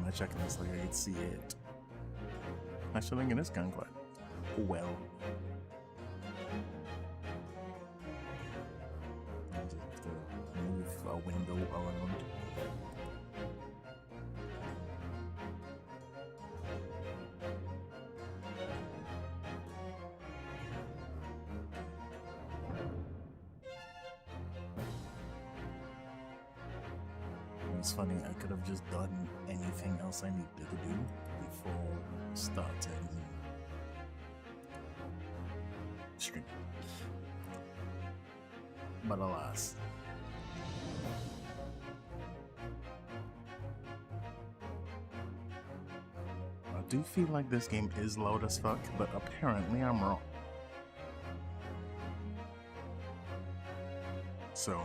my checklist like I could see it. Actually, think it is kind of quiet. Well. I just have to move a window around. It's funny, I could have just done anything else I needed to do before starting stream. But alas. I do feel like this game is loud as fuck, but apparently I'm wrong. So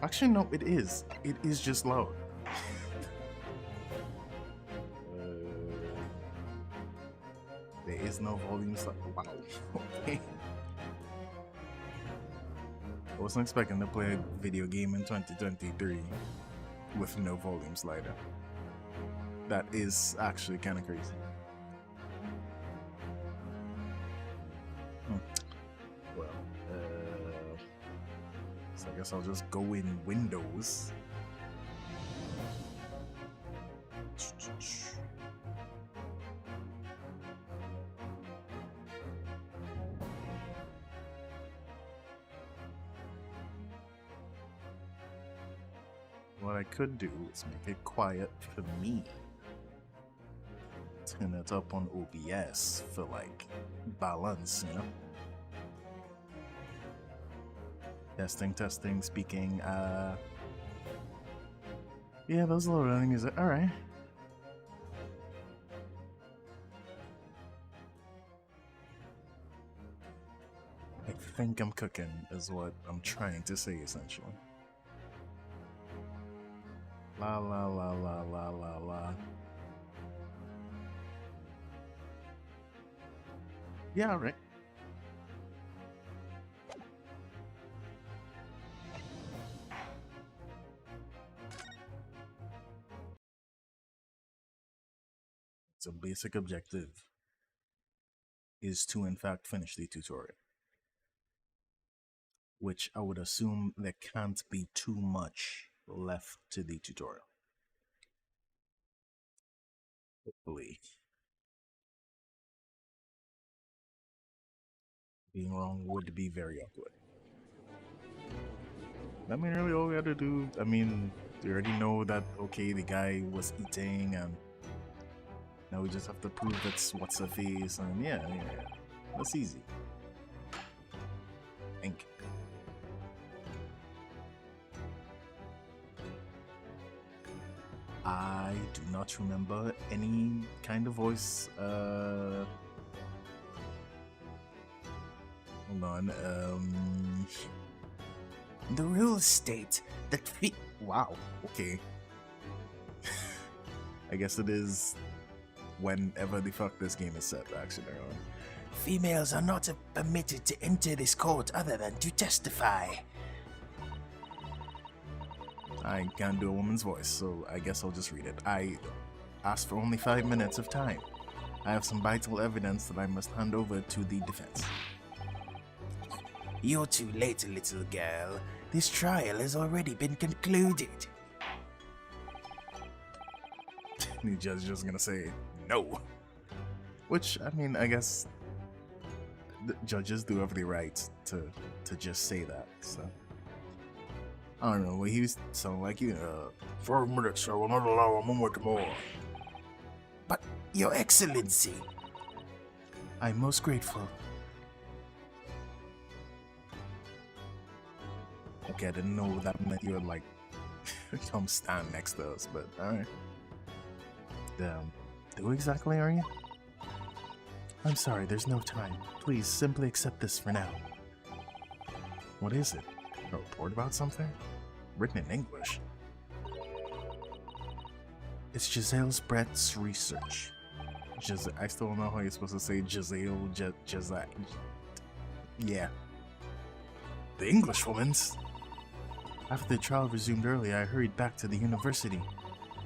actually, no, it is. It is just loud. There is no volume slider. Wow. Okay. I wasn't expecting to play a video game in 2023 with no volume slider. That is actually kind of crazy. Well, so I guess I'll just go in Windows. What I could do is make it quiet for me. Turn it up on OBS for like balance, you know? Testing, speaking, yeah, those little running music, alright. I think I'm cooking, is what I'm trying to say, essentially. La la la la la la la. Yeah, right. So basic objective is to in fact finish the tutorial, which I would assume there can't be too much left to the tutorial. Hopefully. Being wrong would be very awkward. I mean, really, all we had to do, I mean, you already know that, okay, the guy was eating, and now we just have to prove it's what's her face, and yeah, that's easy. Ink. I do not remember any kind of voice, hold on, the rules state that wow, okay. I guess it is whenever the fuck this game is set, actually. Females are not permitted to enter this court other than to testify. I can't do a woman's voice, so I guess I'll just read it. I asked for only 5 minutes of time. I have some vital evidence that I must hand over to the defense. You're too late, little girl. This trial has already been concluded. The judge is just gonna say no. Which, I mean, I guess the judges do have the right to just say that, so. I don't know, he was sounding like, 4 minutes, I will not allow a moment more. But, Your Excellency, I'm most grateful. Okay, I didn't know that meant you would, like, come stand next to us, but alright. Who exactly are you? I'm sorry, there's no time. Please, simply accept this for now. What is it? A report about something? Written in English? It's Giselle Brett's research. I still don't know how you're supposed to say Giselle, Giselle. Yeah. The Englishwoman's. After the trial resumed early, I hurried back to the university.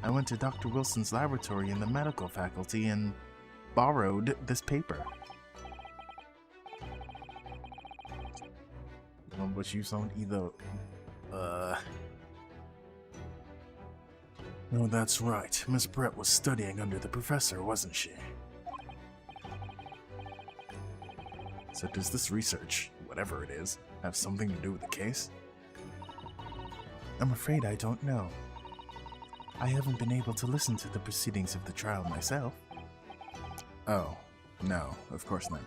I went to Dr. Wilson's laboratory in the medical faculty and borrowed this paper. But you sound either... Oh, that's right. Miss Brett was studying under the professor, wasn't she? So does this research, whatever it is, have something to do with the case? I'm afraid I don't know. I haven't been able to listen to the proceedings of the trial myself. Oh, no, of course not.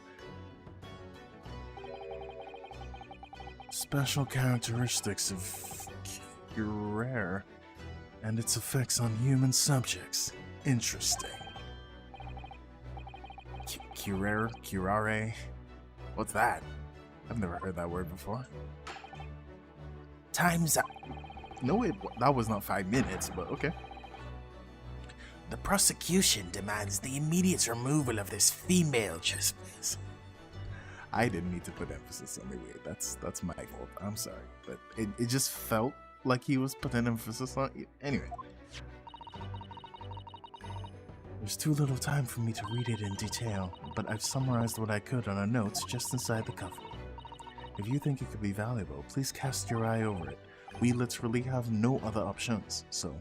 Special characteristics of Curare and its effects on human subjects. Interesting. Curare? What's that? I've never heard that word before. Time's up. No, that was not 5 minutes, but okay. The prosecution demands the immediate removal of this female trespass. I didn't need to put emphasis on the way. That's my fault. I'm sorry, but it just felt like he was putting emphasis on it. Anyway. There's too little time for me to read it in detail, but I've summarized what I could on a note just inside the cover. If you think it could be valuable, please cast your eye over it. We literally have no other options, so...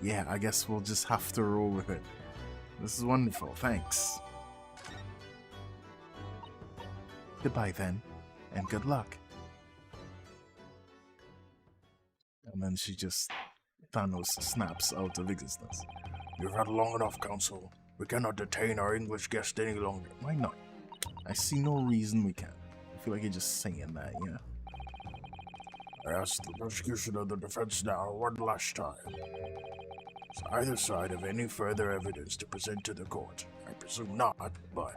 yeah, I guess we'll just have to roll with it. This is wonderful, thanks. Goodbye then, and good luck. And then she just... Thanos snaps out of existence. You've had long enough, Counsel. We cannot detain our English guest any longer. Why not? I see no reason we can. I feel like you're just saying that, you know? I ask the prosecution of the defense now one last time. Does either side have any further evidence to present to the court? I presume not, but...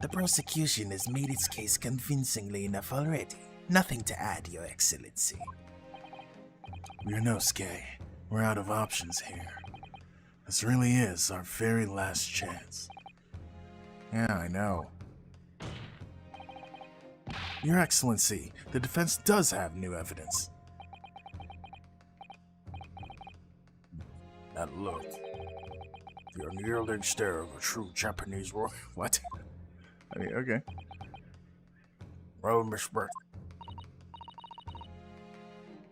The prosecution has made its case convincingly enough already. Nothing to add, Your Excellency. Ryunosuke, we're out of options here. This really is our very last chance. Yeah, I know. Your Excellency, the defense does have new evidence. That look. The unyielding stare of a true Japanese warrior. What? I mean, okay. Well, Miss Brett.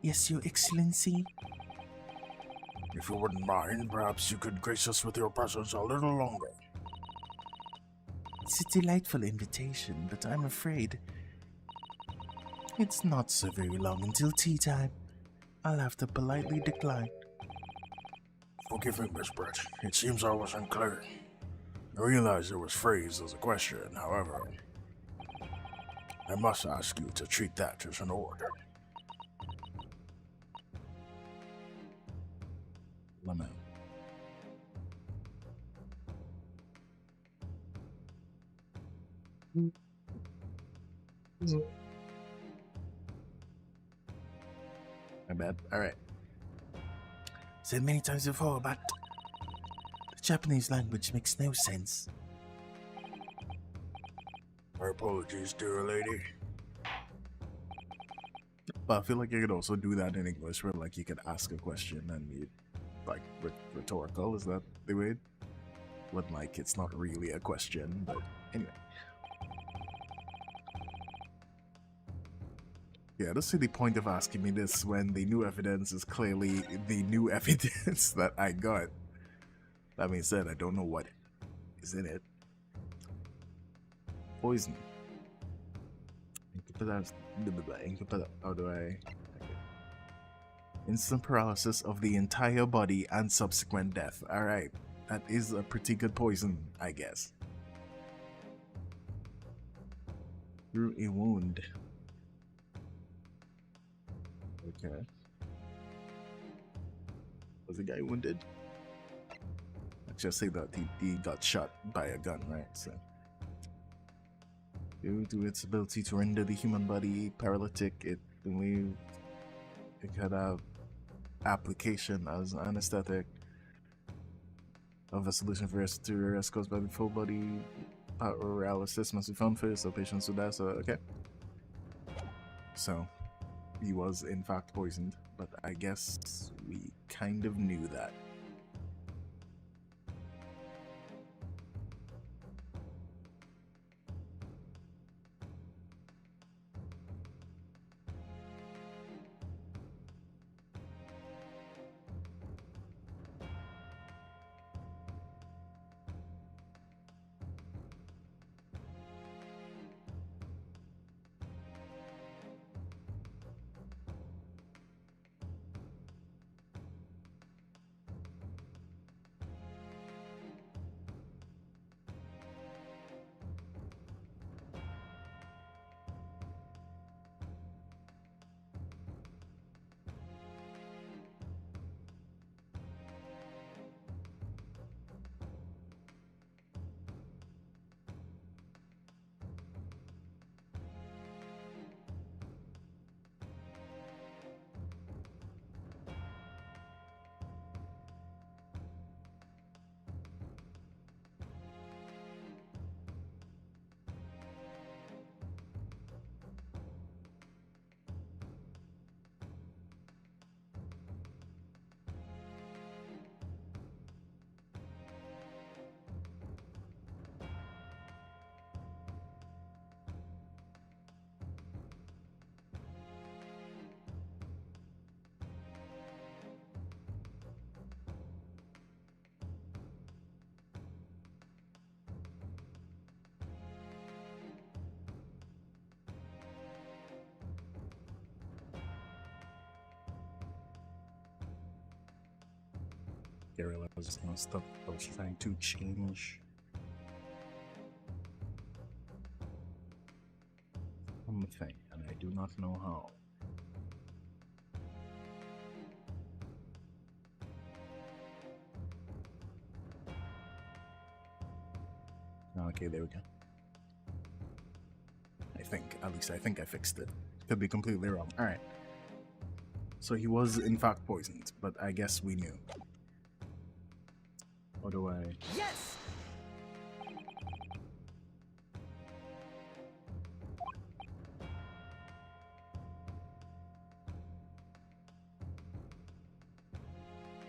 Yes, Your Excellency? If you wouldn't mind, perhaps you could grace us with your presence a little longer. It's a delightful invitation, but I'm afraid it's not so very long until tea time. I'll have to politely decline. Forgive me, Miss Brett. It seems I wasn't clear. I realize it was phrased as a question, however, I must ask you to treat that as an order. Lemon. My bad. Alright. Said many times before, but the Japanese language makes no sense. My apologies, dear lady. But I feel like you could also do that in English, where like you could ask a question and you like rhetorical. Is that the way? When like it's not really a question, but anyway. Yeah, I don't see the point of asking me this when the new evidence is clearly the new evidence that I got. That being said, I don't know what is in it. Poison. How do I... Okay. Instant paralysis of the entire body and subsequent death. Alright, that is a pretty good poison, I guess. Through a wound. Okay. Was the guy wounded? Let's just say that he got shot by a gun, right? So, due to its ability to render the human body paralytic, it could have application as anesthetic. of a solution for to arrest caused by the full body paralysis must be found first, so patients will die. So okay. So he was in fact poisoned, but I guess we kind of knew that. Garrett was just gonna stop. I was trying to change something, and I do not know how. Okay, there we go. At least I think I fixed it. Could be completely wrong. Alright. So he was in fact poisoned, but I guess we knew. What do I... Yes!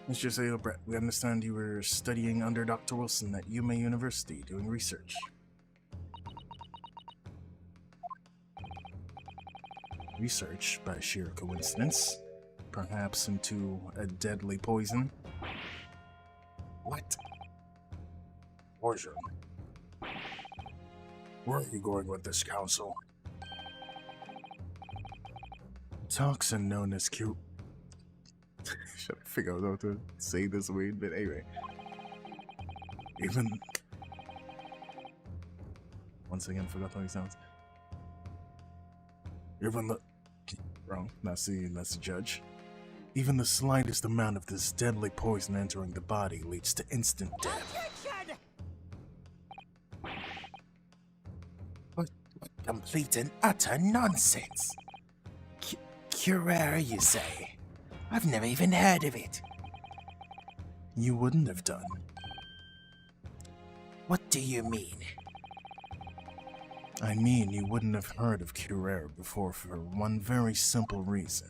Mr. Sayo Brett, we understand you were studying under Dr. Wilson at Yuma University doing research. Research, by sheer coincidence, perhaps into a deadly poison. What? Poison? Where are you going with this, Council? Toxin known as Q. Should I figure out how to say this weird, but anyway. Once again, forgot how he sounds. Even the... Wrong, that's the judge. Even the slightest amount of this deadly poison entering the body leads to instant death. What complete and utter nonsense. Curare, you say? I've never even heard of it. You wouldn't have done. What do you mean? I mean, you wouldn't have heard of Curare before for one very simple reason.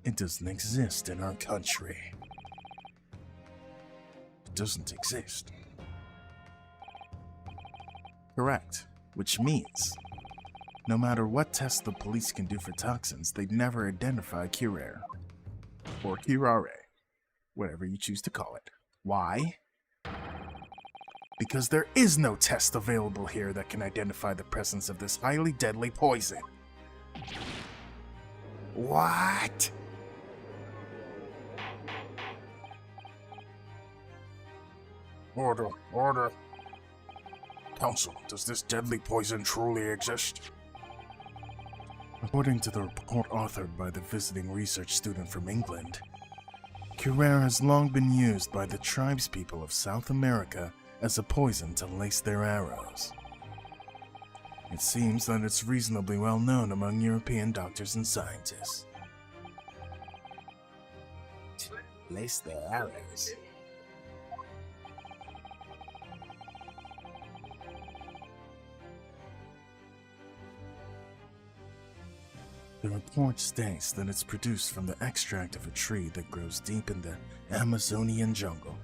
It doesn't exist in our country. It doesn't exist. Correct, which means no matter what test the police can do for toxins, they'd never identify Curare. Or Curare, whatever you choose to call it. Why? Because there is no test available here that can identify the presence of this highly deadly poison. What? Order, order. Council, does this deadly poison truly exist? According to the report authored by the visiting research student from England, Curare has long been used by the tribespeople of South America as a poison to lace their arrows. It seems that it's reasonably well known among European doctors and scientists. Lace their arrows? The report states that it's produced from the extract of a tree that grows deep in the Amazonian jungle.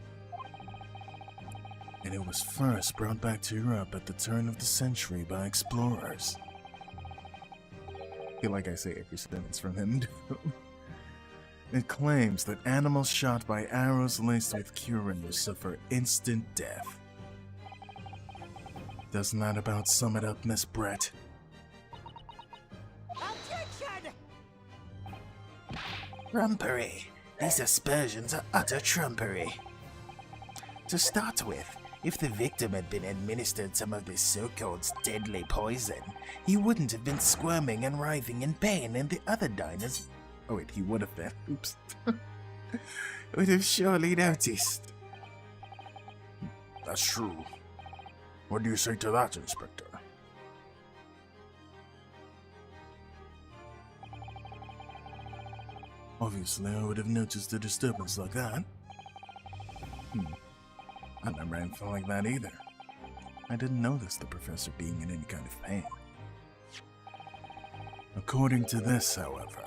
And it was first brought back to Europe at the turn of the century by explorers. I feel like I say every sentence from him. It claims that animals shot by arrows laced with curare suffer instant death. Doesn't that about sum it up, Miss Brett? Objection! Trumpery. These aspersions are utter trumpery. To start with, if the victim had been administered some of this so-called deadly poison, he wouldn't have been squirming and writhing in pain, and the other diners... Oh wait, he would have been. Oops. would have surely noticed. That's true. What do you say to that, Inspector? Obviously, I would have noticed a disturbance like that. I never ran anything like that either. I didn't notice the professor being in any kind of pain. According to this, however,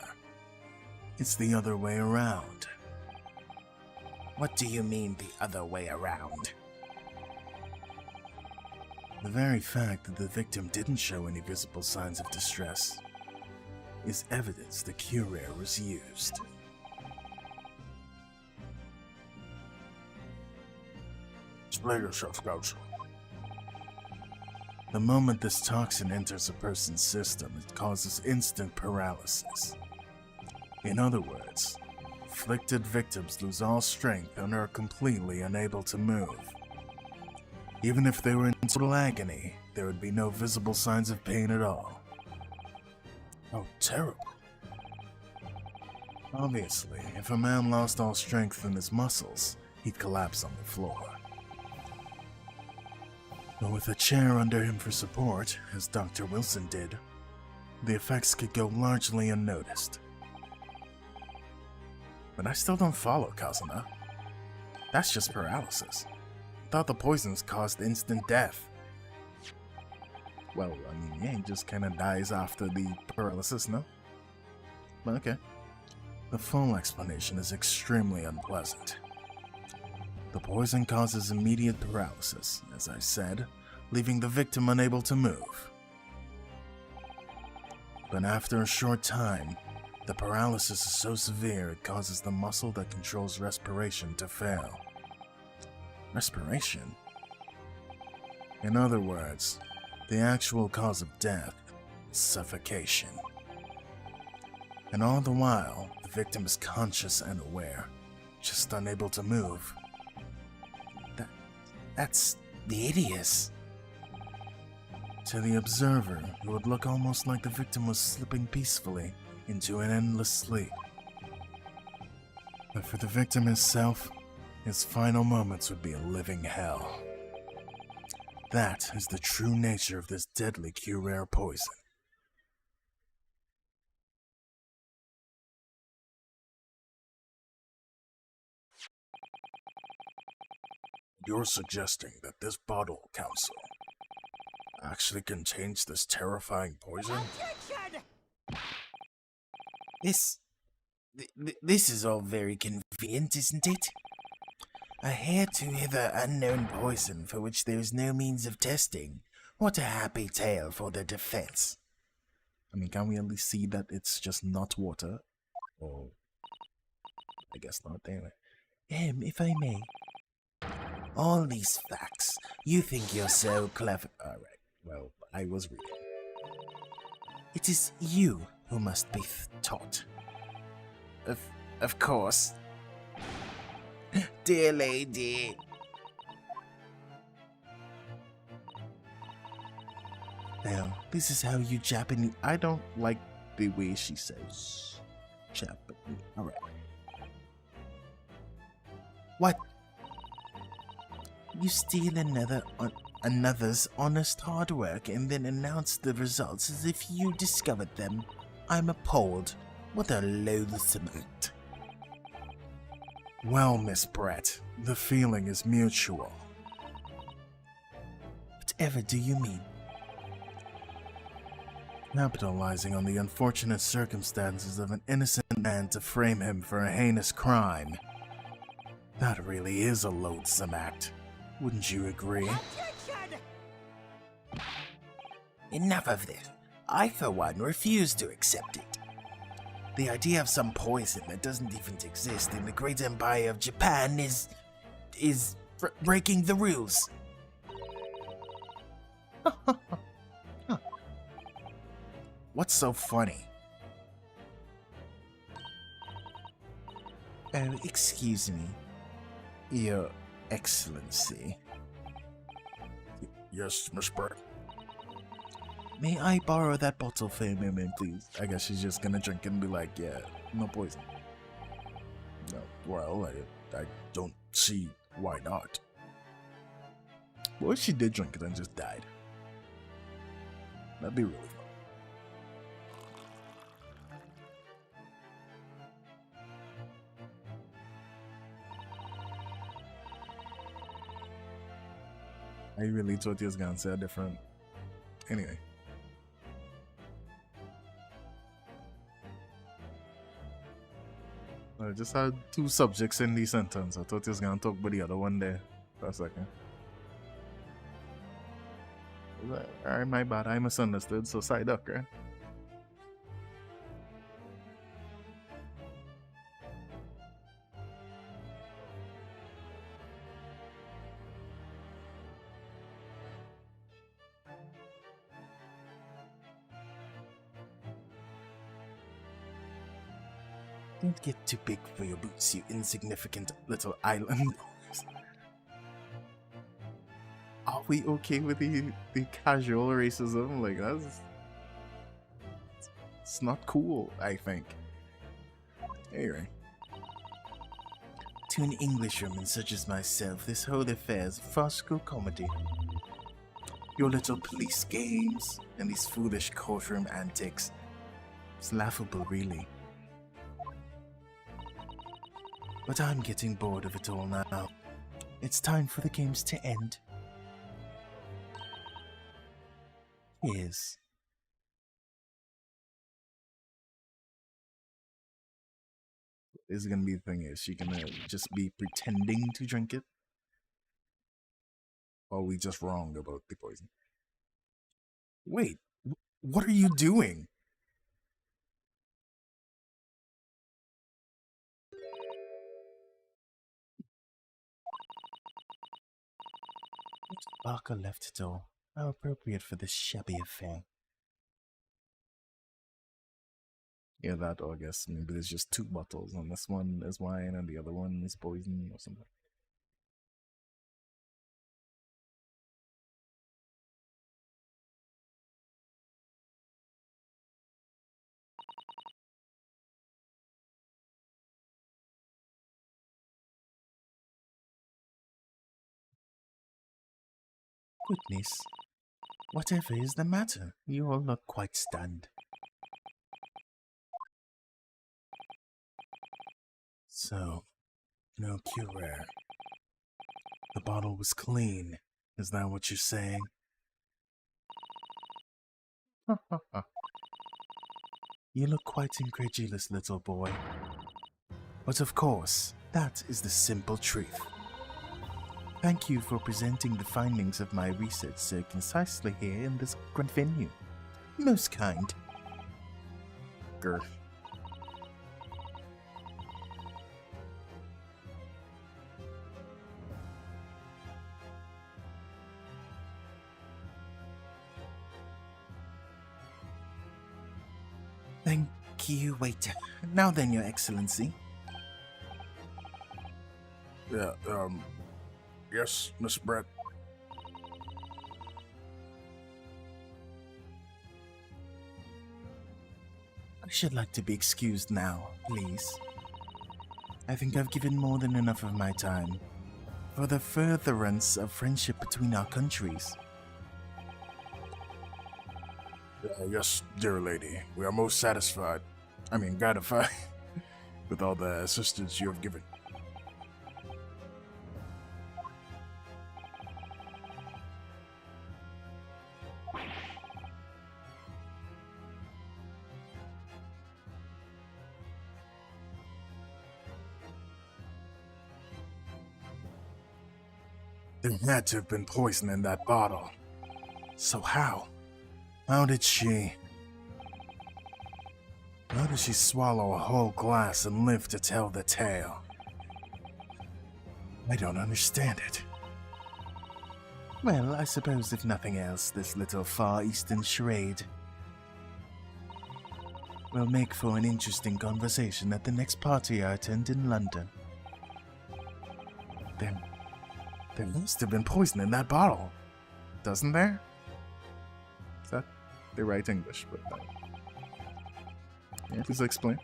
it's the other way around. What do you mean the other way around? The very fact that the victim didn't show any visible signs of distress is evidence the curare was used. Explain yourself, Counsel. The moment this toxin enters a person's system, it causes instant paralysis. In other words, afflicted victims lose all strength and are completely unable to move. Even if they were in total agony, there would be no visible signs of pain at all. Oh, terrible. Obviously, if a man lost all strength in his muscles, he'd collapse on the floor. But with a chair under him for support, as Dr. Wilson did, the effects could go largely unnoticed. But I still don't follow, Kazuma. That's just paralysis. I thought the poisons caused instant death. Well, I mean, yeah, he just kind of dies after the paralysis, no? But okay. The full explanation is extremely unpleasant. The poison causes immediate paralysis, as I said, leaving the victim unable to move. But after a short time, the paralysis is so severe it causes the muscle that controls respiration to fail. Respiration? In other words, the actual cause of death is suffocation. And all the while, the victim is conscious and aware, just unable to move. That's hideous. To the observer, it would look almost like the victim was slipping peacefully into an endless sleep. But for the victim himself, his final moments would be a living hell. That is the true nature of this deadly curare poison. You're suggesting that this bottle, Counsel, actually contains this terrifying poison? Objection! This is all very convenient, isn't it? A hitherto unknown poison for which there is no means of testing. What a happy tale for the defense. I mean, can we at least see that it's just not water? Or... I guess not, anyway. If I may. All these facts. You think you're so clever. Alright, well, I was reading. It is you who must be taught. Of course. Dear lady. Now, this is how you Japanese... I don't like the way she says Japanese. Alright. What? You steal another's honest hard work and then announce the results as if you discovered them. I'm appalled. What a loathsome act. Well, Miss Brett, the feeling is mutual. Whatever do you mean? capitalizing on the unfortunate circumstances of an innocent man to frame him for a heinous crime. That really is a loathsome act. Wouldn't you agree? Enough of this. I, for one, refuse to accept it. The idea of some poison that doesn't even exist in the great empire of Japan is breaking the rules. What's so funny? Oh, excuse me. Your Excellency. Yes, Miss Brett. May I borrow that bottle for a moment, please? I guess she's just gonna drink it and be like, yeah, no poison. No, well, I don't see why not. What if she did drink it and just died? That'd be really fun. I really thought he was gonna say a different. Anyway. I just had two subjects in the sentence. I thought he was gonna talk about the other one there for a second. Alright, my bad. I misunderstood. So side up, right? Don't get too big for your boots, you insignificant little island. Are we okay with the casual racism? Like, that's... It's not cool, I think. Anyway. To an Englishwoman such as myself, this whole affair is farcical comedy. Your little police games and these foolish courtroom antics. It's laughable, really. But I'm getting bored of it all now. It's time for the games to end. Yes. Is gonna be the thing, is she gonna just be pretending to drink it? Or are we just wrong about the poison? Wait, what are you doing? Barker left it all. How appropriate for this shabby affair. Yeah, that, or I guess maybe there's just two bottles, and this one is wine and the other one is poison or something. Goodness. Whatever is the matter? You all look quite stunned. So, no cure. The bottle was clean. Is that what you're saying? You look quite incredulous, little boy. But of course, that is the simple truth. Thank you for presenting the findings of my research so concisely here in this grand venue. Most kind. Grr. Thank you, waiter. Now then, Your Excellency. Yeah, yes, Miss Brett. I should like to be excused now, please. I think I've given more than enough of my time for the furtherance of friendship between our countries. Yes, dear lady, we are most satisfied, gratified, with all the assistance you have given. There had to have been poison in that bottle. So how? How did she swallow a whole glass and live to tell the tale? I don't understand it. Well, I suppose if nothing else, this little Far Eastern charade will make for an interesting conversation at the next party I attend in London. There must have been poison in that bottle, doesn't there? Is that they write English, but no. Yeah, please explain.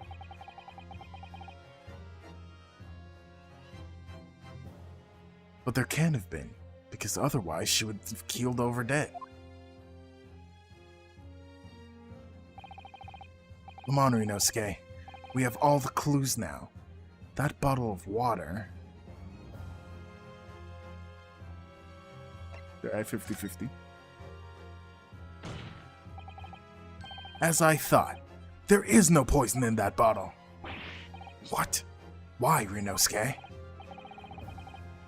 But there can have been, because otherwise she would have keeled over dead. Come on, Rinosuke. We have all the clues now. That bottle of water... They're at 50-50. As I thought, there is no poison in that bottle. What? Why, Rinosuke?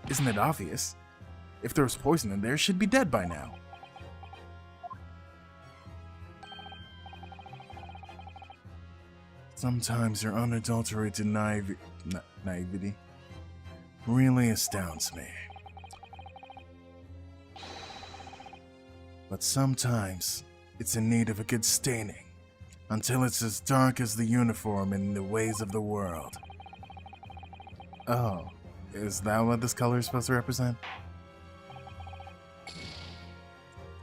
Isn't it obvious? If there was poison in there, she'd be dead by now. Sometimes your unadulterated naivety really astounds me. But sometimes it's in need of a good staining, until it's as dark as the uniform in the ways of the world. Oh, is that what this color is supposed to represent?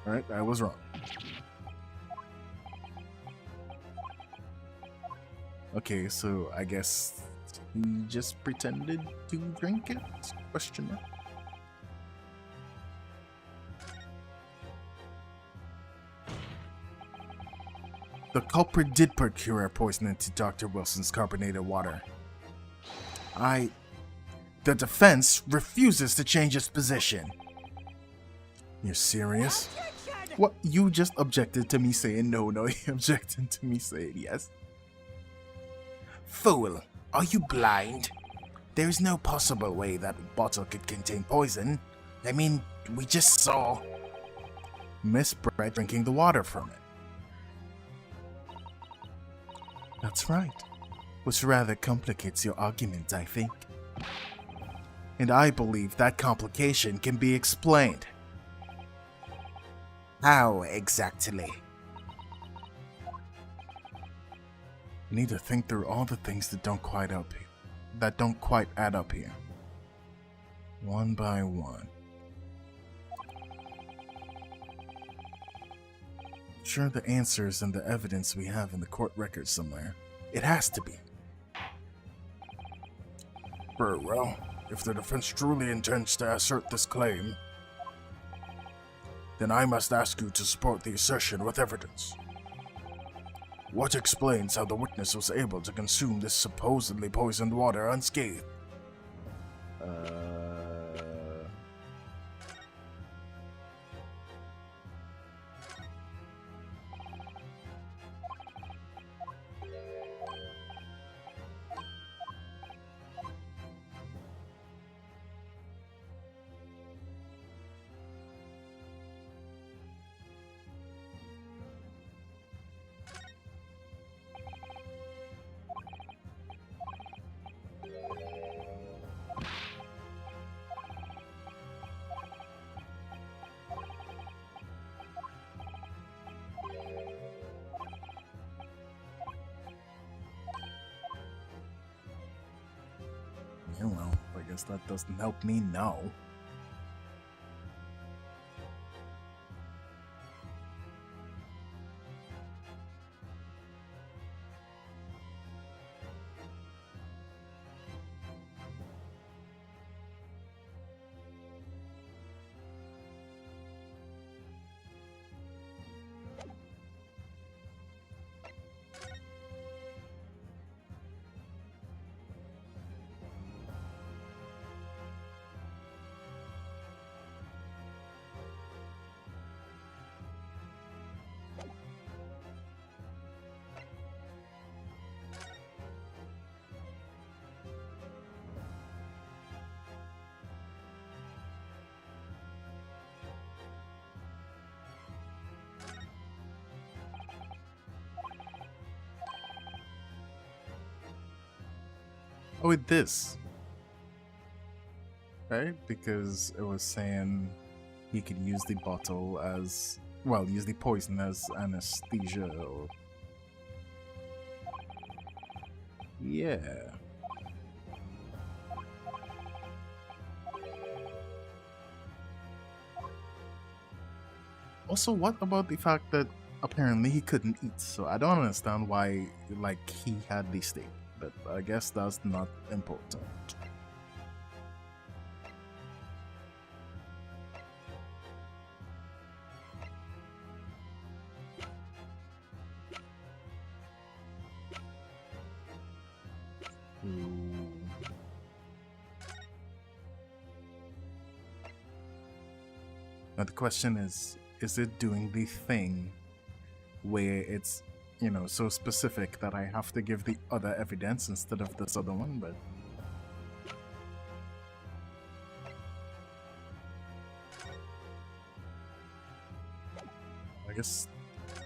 Alright, I was wrong. Okay, so I guess he just pretended to drink it? Question mark. The culprit did procure poison into Dr. Wilson's carbonated water. The defense refuses to change its position. You're serious? What? You just objected to me saying no, you objected to me saying yes. Fool, are you blind? There's no possible way that bottle could contain poison. I mean, we just saw Miss Brett drinking the water from it. That's right, which rather complicates your argument, I think. And I believe that complication can be explained. How exactly? You need to think through all the things that don't quite add up here. One by one. Sure, the answer is in the evidence we have in the court record somewhere. It has to be. Very well. If the defense truly intends to assert this claim, then I must ask you to support the assertion with evidence. What explains how the witness was able to consume this supposedly poisoned water unscathed? Yeah, well, I guess that doesn't help me know. Oh, wait, this. Right? Because it was saying he could use the bottle as, well, use the poison as anesthesia or... Yeah. Also, what about the fact that apparently he couldn't eat? So I don't understand why, like, he had the steak, but I guess that's not important. Ooh. Now the question is it doing the thing where it's, you know, so specific that I have to give the other evidence instead of this other one? But I guess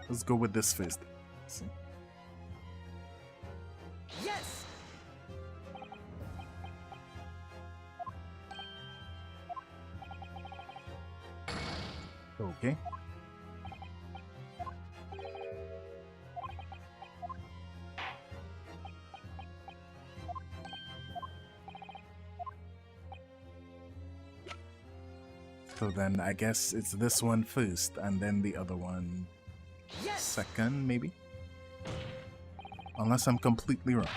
let's go with this first. See. Yes! Okay. So then I guess it's this one first and then the other one Yes! second, maybe? Unless I'm completely wrong.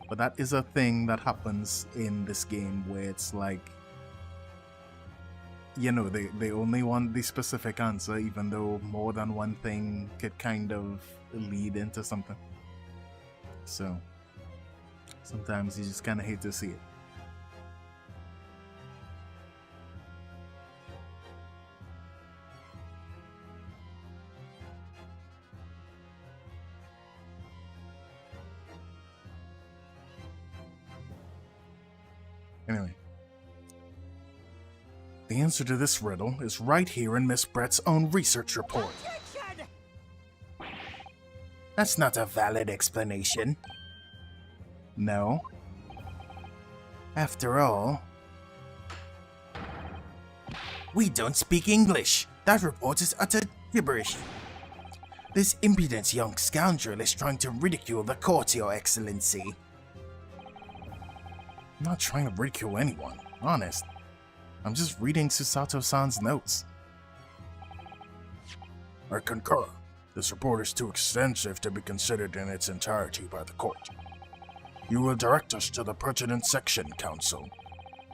But that is a thing that happens in this game where it's like, you know, they only want the specific answer even though more than one thing could kind of lead into something. So sometimes you just kind of hate to see it. Anyway. The answer to this riddle is right here in Miss Brett's own research report. Objection! That's not a valid explanation. No. After all, we don't speak English. That report is utter gibberish. This impudent young scoundrel is trying to ridicule the court, Your Excellency. I'm not trying to ridicule anyone, honest. I'm just reading Susato-san's notes. I concur. This report is too extensive to be considered in its entirety by the court. You will direct us to the pertinent section, Counsel.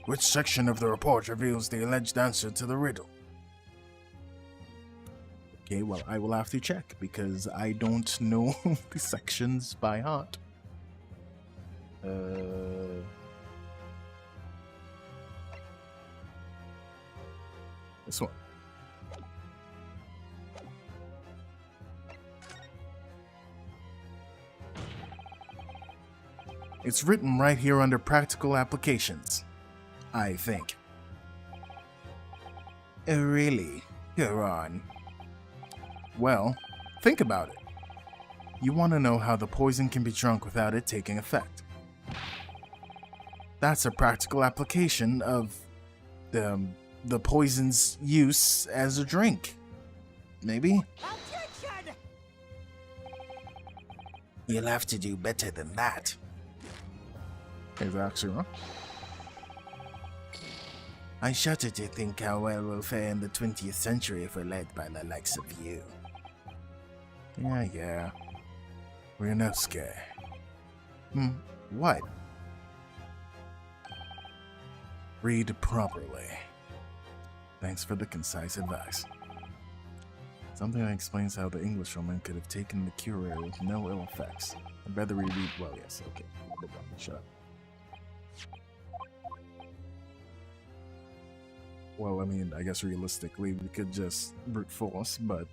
Which section of the report reveals the alleged answer to the riddle? Okay, well, I will have to check because I don't know the sections by heart. This one. It's written right here under practical applications, I think. Oh, really? Go on. Well, think about it. You want to know how the poison can be drunk without it taking effect. That's a practical application of the poison's use as a drink. Maybe? Objection! You'll have to do better than that. Is that actually wrong? I shudder to think how well we'll fare in the 20th century if we're led by the likes of you. Yeah. Ryunosuke. What? Read properly. Thanks for the concise advice. Something that explains how the Englishwoman could have taken the cure with no ill effects. I'd rather reread. Well, yes, okay. Shut up. Well, I mean, I guess realistically, we could just brute force, but...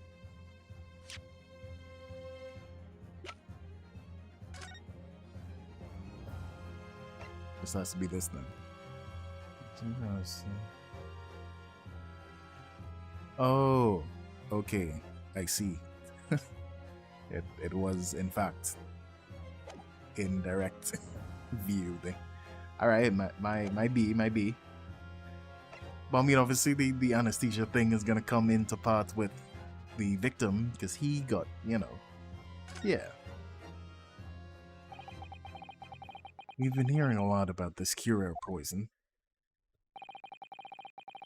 This has to be this then. Oh, okay. I see. it was, in fact, indirect view thing. All right, might be. But I mean, obviously, the anesthesia thing is gonna come into part with the victim because he got, yeah. We've been hearing a lot about this Curare poison,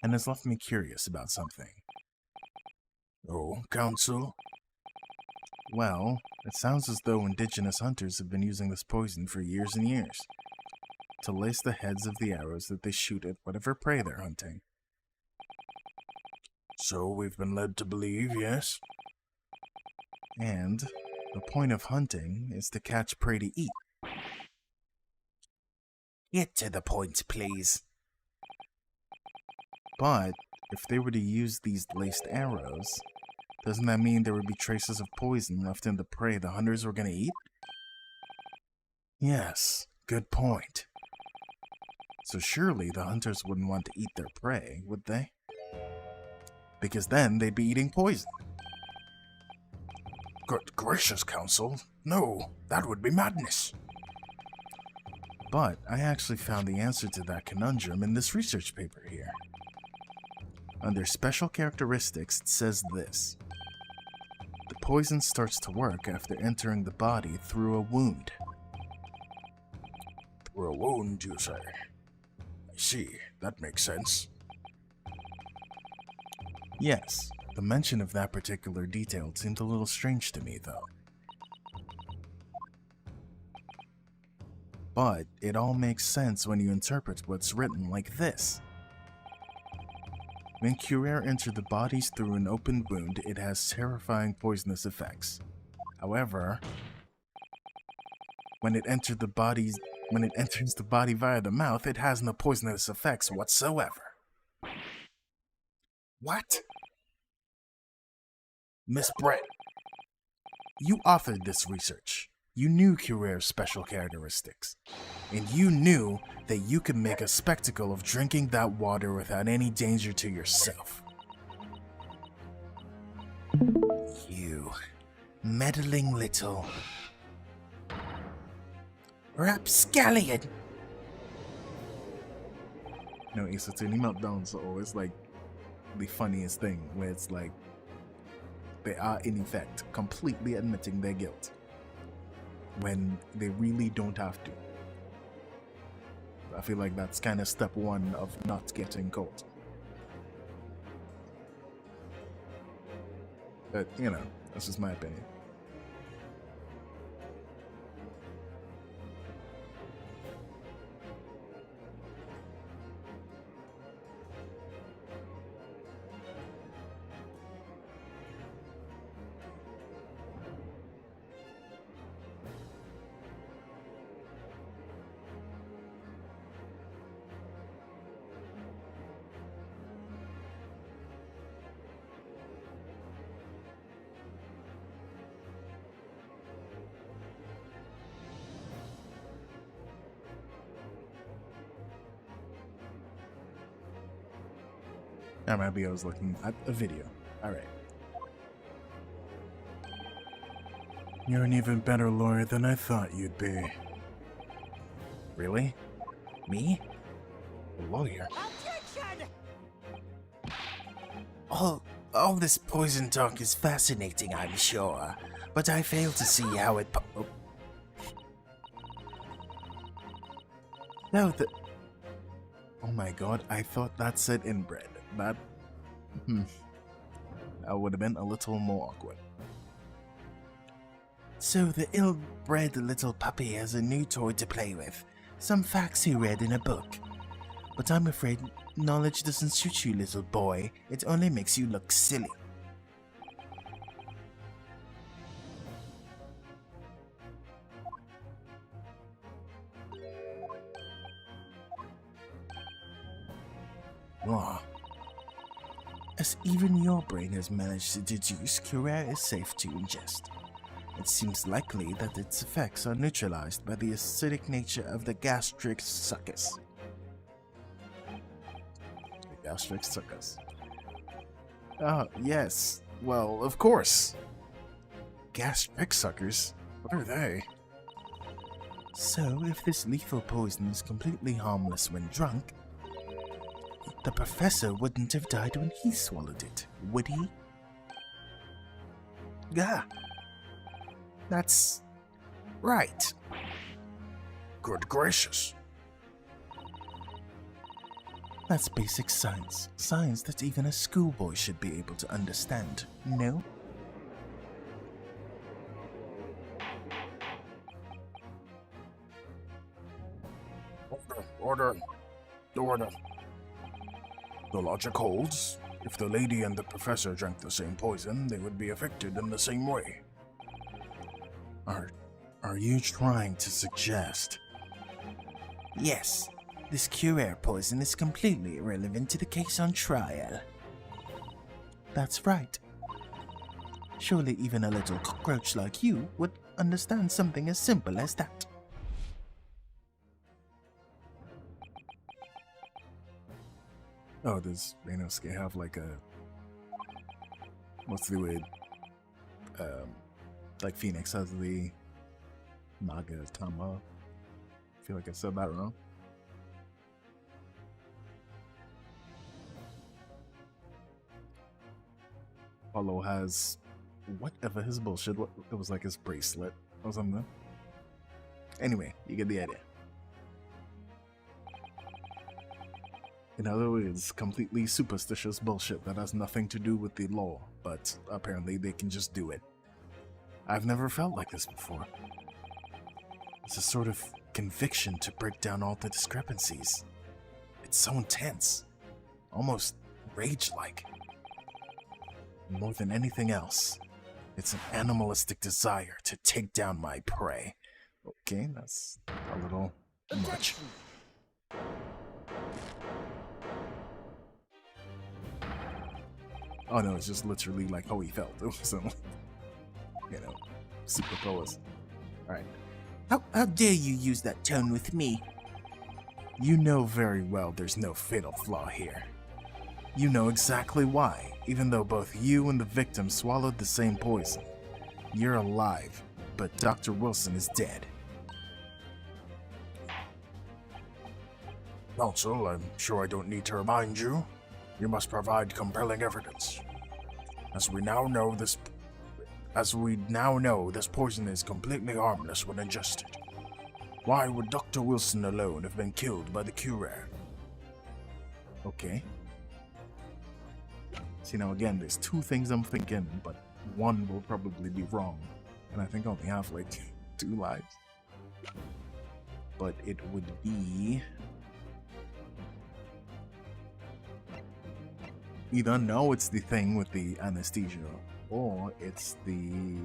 and it's left me curious about something. Oh, Council? Well, it sounds as though indigenous hunters have been using this poison for years and years to lace the heads of the arrows that they shoot at whatever prey they're hunting. So we've been led to believe, yes? And the point of hunting is to catch prey to eat. Get to the point, please. But if they were to use these laced arrows, doesn't that mean there would be traces of poison left in the prey the hunters were going to eat? Yes, good point. So surely the hunters wouldn't want to eat their prey, would they? Because then they'd be eating poison. Good gracious, Council. No, that would be madness. But I actually found the answer to that conundrum in this research paper here. Under special characteristics, it says this. The poison starts to work after entering the body through a wound. Through a wound, you say? I see, that makes sense. Yes, the mention of that particular detail seemed a little strange to me, though. But it all makes sense when you interpret what's written like this. When Curare entered the bodies through an open wound, it has terrifying poisonous effects. However, when it enters the body via the mouth, it has no poisonous effects whatsoever. What? Miss Brett, you authored this research. You knew Curare's special characteristics. And you knew that you could make a spectacle of drinking that water without any danger to yourself. You meddling little rapscallion. No, Ace Attorney meltdowns are always like the funniest thing, where it's like they are in effect completely admitting their guilt when they really don't have to. I feel like that's kind of step one of not getting caught. But, that's just my opinion. Maybe I was looking at a video. Alright. You're an even better lawyer than I thought you'd be. Really? Me? A lawyer? Objection! All this poison talk is fascinating, I'm sure, but I fail to see how it No, oh my god, I thought that said inbred. That would have been a little more awkward. So the ill-bred little puppy has a new toy to play with. Some facts he read in a book. But I'm afraid knowledge doesn't suit you, little boy. It only makes you look silly. Law. As even your brain has managed to deduce, Curare is safe to ingest. It seems likely that its effects are neutralized by the acidic nature of the gastric succus. The gastric succus. Oh, yes. Well, of course. Gastric suckers? What are they? So, if this lethal poison is completely harmless when drunk, the professor wouldn't have died when he swallowed it, would he? Yeah. That's right. Good gracious. That's basic science. Science that even a schoolboy should be able to understand, no? Order. Order. The logic holds. If the lady and the professor drank the same poison, they would be affected in the same way. Are you trying to suggest? Yes, this Curare poison is completely irrelevant to the case on trial. That's right. Surely even a little cockroach like you would understand something as simple as that. Oh, does Reynosuke have like a... What's the way? Like Phoenix has the Nagatama. I feel like I said that wrong. Apollo has whatever his bullshit. It was like his bracelet or something. Anyway, you get the idea. In other words, completely superstitious bullshit that has nothing to do with the law, but apparently they can just do it. I've never felt like this before. It's a sort of conviction to break down all the discrepancies. It's so intense, almost rage-like. More than anything else, it's an animalistic desire to take down my prey. Okay, that's a little much. Oh no, it's just literally like how he felt. It wasn't, super powers. Alright. How dare you use that tone with me? You know very well there's no fatal flaw here. You know exactly why, even though both you and the victim swallowed the same poison. You're alive, but Dr. Wilson is dead. Counsel, I'm sure I don't need to remind you. You must provide compelling evidence. As we now know, this poison is completely harmless when ingested. Why would Dr. Wilson alone have been killed by the Curare? Okay. See, now again, there's two things I'm thinking, but one will probably be wrong. And I think I only have like 2 lives. But it would be... either no, it's the thing with the anesthesia, or it's the...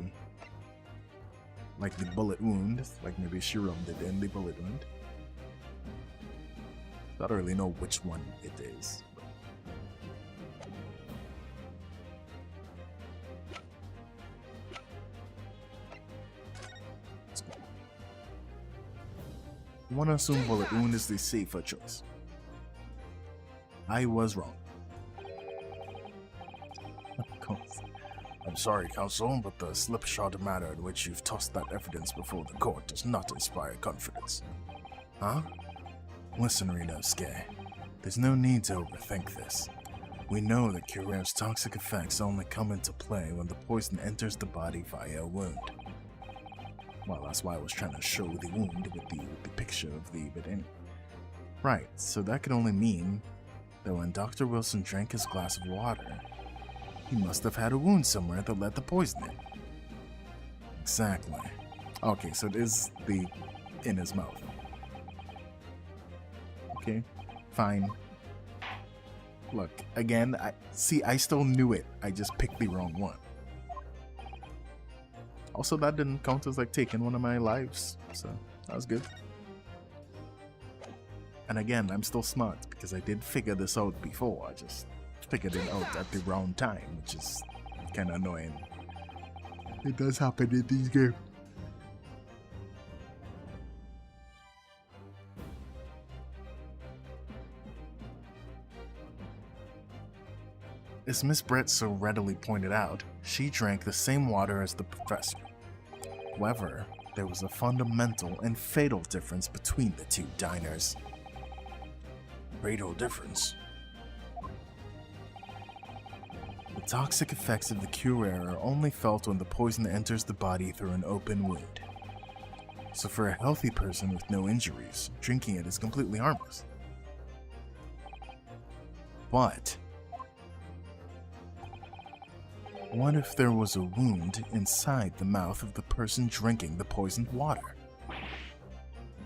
like the bullet wound, like maybe she rubbed it in the bullet wound. I don't really know which one it is. I want to assume bullet wound is the safer choice. I was wrong. Of course. I'm sorry, Counsel, but the slipshod manner in which you've tossed that evidence before the court does not inspire confidence. Huh? Listen, Reynosuke. There's no need to overthink this. We know that Curare's toxic effects only come into play when the poison enters the body via a wound. Well, that's why I was trying to show the wound with the picture of the... but anyway. Right, so that could only mean that when Dr. Wilson drank his glass of water, he must have had a wound somewhere that let the poison in. Exactly. Okay, so it is the... in his mouth. Okay, fine. Look, again, I still knew it. I just picked the wrong one. Also, that didn't count as like taking one of my lives, so that was good. And again, I'm still smart because I did figure this out before. I just figured it out at the wrong time, which is kind of annoying. It does happen in these games. As Miss Brett so readily pointed out, she drank the same water as the professor. However, there was a fundamental and fatal difference between the two diners. Fatal difference. The toxic effects of the cure are only felt when the poison enters the body through an open wound. So for a healthy person with no injuries, drinking it is completely harmless. But what if there was a wound inside the mouth of the person drinking the poisoned water?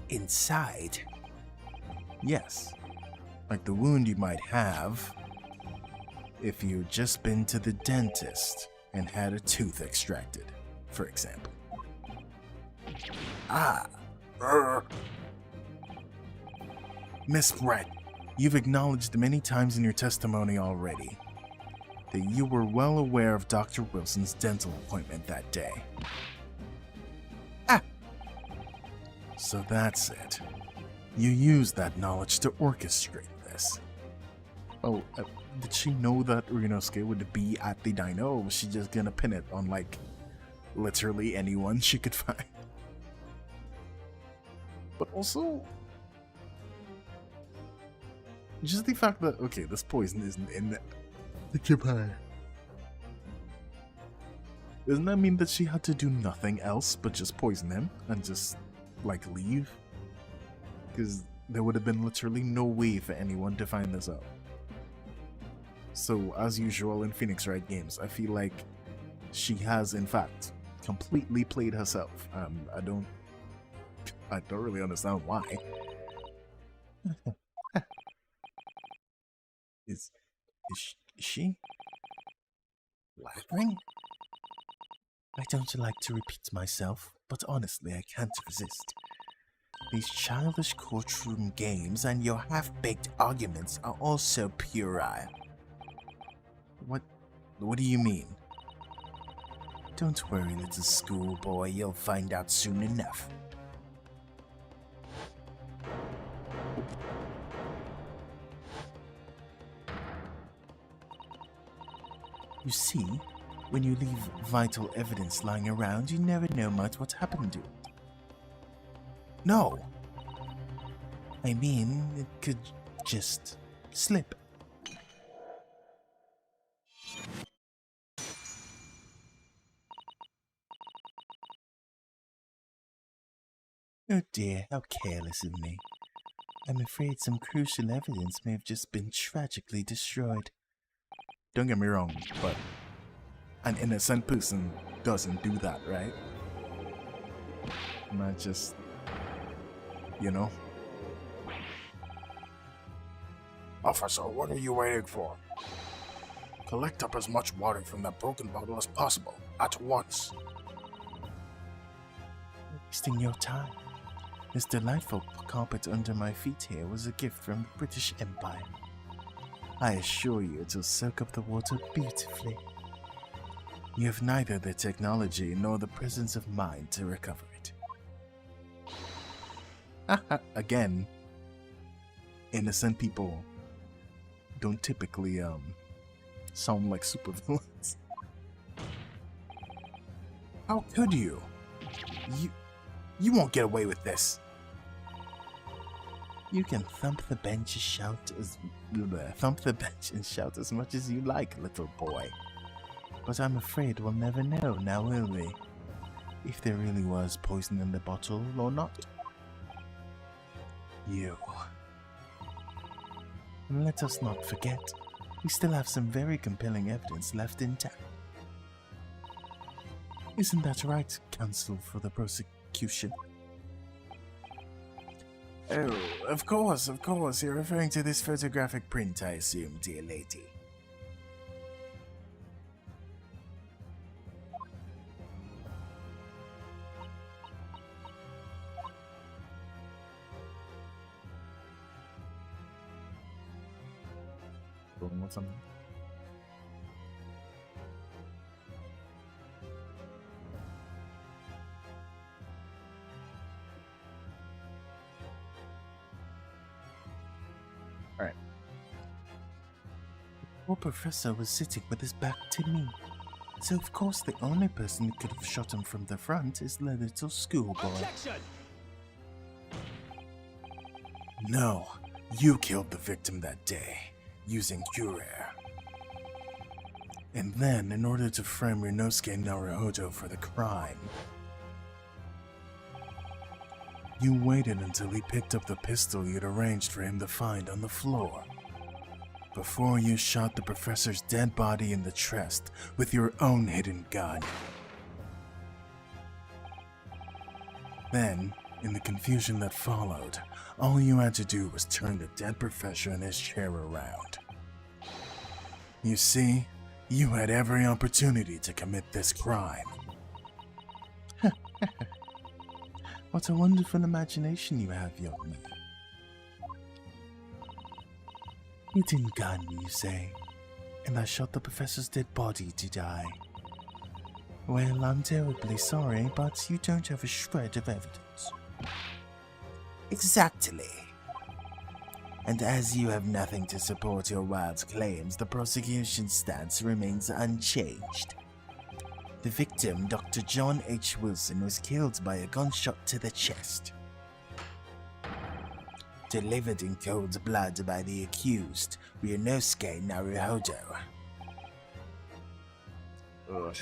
Inside? Yes, like the wound you might have if you'd just been to the dentist and had a tooth extracted, for example. Ah, Miss Brett, you've acknowledged many times in your testimony already that you were well aware of Dr. Wilson's dental appointment that day. Ah. So that's it. You used that knowledge to orchestrate this. Oh, did she know that Ryunosuke would be at the dino, or was she just gonna pin it on, like, literally anyone she could find? But also, just the fact that, okay, this poison isn't in the Japan. Doesn't that mean that she had to do nothing else but just poison him and just, like, leave? Because there would have been literally no way for anyone to find this out. So, as usual in Phoenix Wright games, I feel like she has, in fact, completely played herself. I don't really understand why. Is she laughing? I don't like to repeat myself, but honestly I can't resist. These childish courtroom games and your half-baked arguments are all so puerile. What do you mean? Don't worry, little schoolboy, you'll find out soon enough. You see, when you leave vital evidence lying around, you never know much what's happened to it. No! I mean, it could just slip. Oh dear, how careless of me. I'm afraid some crucial evidence may have just been tragically destroyed. Don't get me wrong, but an innocent person doesn't do that, right? Not just, you know? Officer, what are you waiting for? Collect up as much water from that broken bottle as possible, at once. Wasting your time. This delightful carpet under my feet here was a gift from the British Empire. I assure you it will soak up the water beautifully. You have neither the technology nor the presence of mind to recover it. Again, innocent people don't typically sound like supervillains. How could you? You won't get away with this. You can thump the bench and shout as much as you like, little boy. But I'm afraid we'll never know, now will we? If there really was poison in the bottle or not. You. And let us not forget, we still have some very compelling evidence left intact. Isn't that right, counsel for the prosecution? Oh, of course. You're referring to this photographic print, I assume, dear lady. Going with something? Alright. The poor professor was sitting with his back to me. So of course the only person that could have shot him from the front is the little schoolboy. Objection! No, you killed the victim that day, using Curer. And then, in order to frame Ryunosuke Naruhodo for the crime, you waited until he picked up the pistol you'd arranged for him to find on the floor, before you shot the professor's dead body in the chest with your own hidden gun. Then, in the confusion that followed, all you had to do was turn the dead professor in his chair around. You see, you had every opportunity to commit this crime. What a wonderful imagination you have, young man. Hidden gun, you say? And I shot the professor's dead body to die. Well, I'm terribly sorry, but you don't have a shred of evidence. Exactly. And as you have nothing to support your wild claims, the prosecution's stance remains unchanged. The victim, Dr. John H. Wilson, was killed by a gunshot to the chest. Delivered in cold blood by the accused, Ryunosuke Naruhodo. Ugh.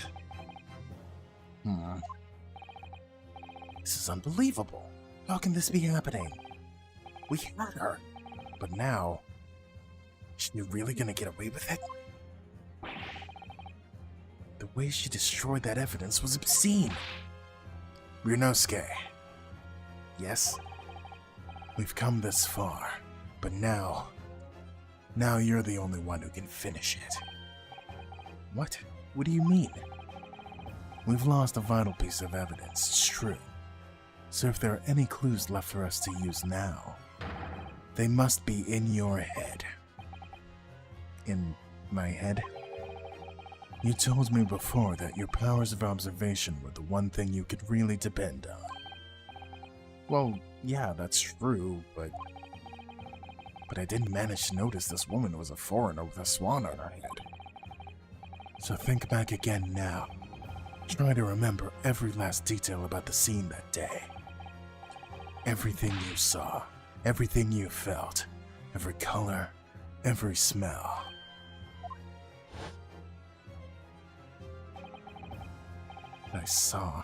This is unbelievable. How can this be happening? We had her, but now, is she really gonna get away with it? The way she destroyed that evidence was obscene. Ryunosuke, Yes? we've come this far, but now you're the only one who can finish it. What? What do you mean? We've lost a vital piece of evidence, it's true. So if there are any clues left for us to use now, they must be in your head. In my head? You told me before that your powers of observation were the one thing you could really depend on. Well, yeah, that's true, but I didn't manage to notice this woman was a foreigner with a swan on her head. So think back again now. Try to remember every last detail about the scene that day. Everything you saw, everything you felt, every color, every smell. What I saw,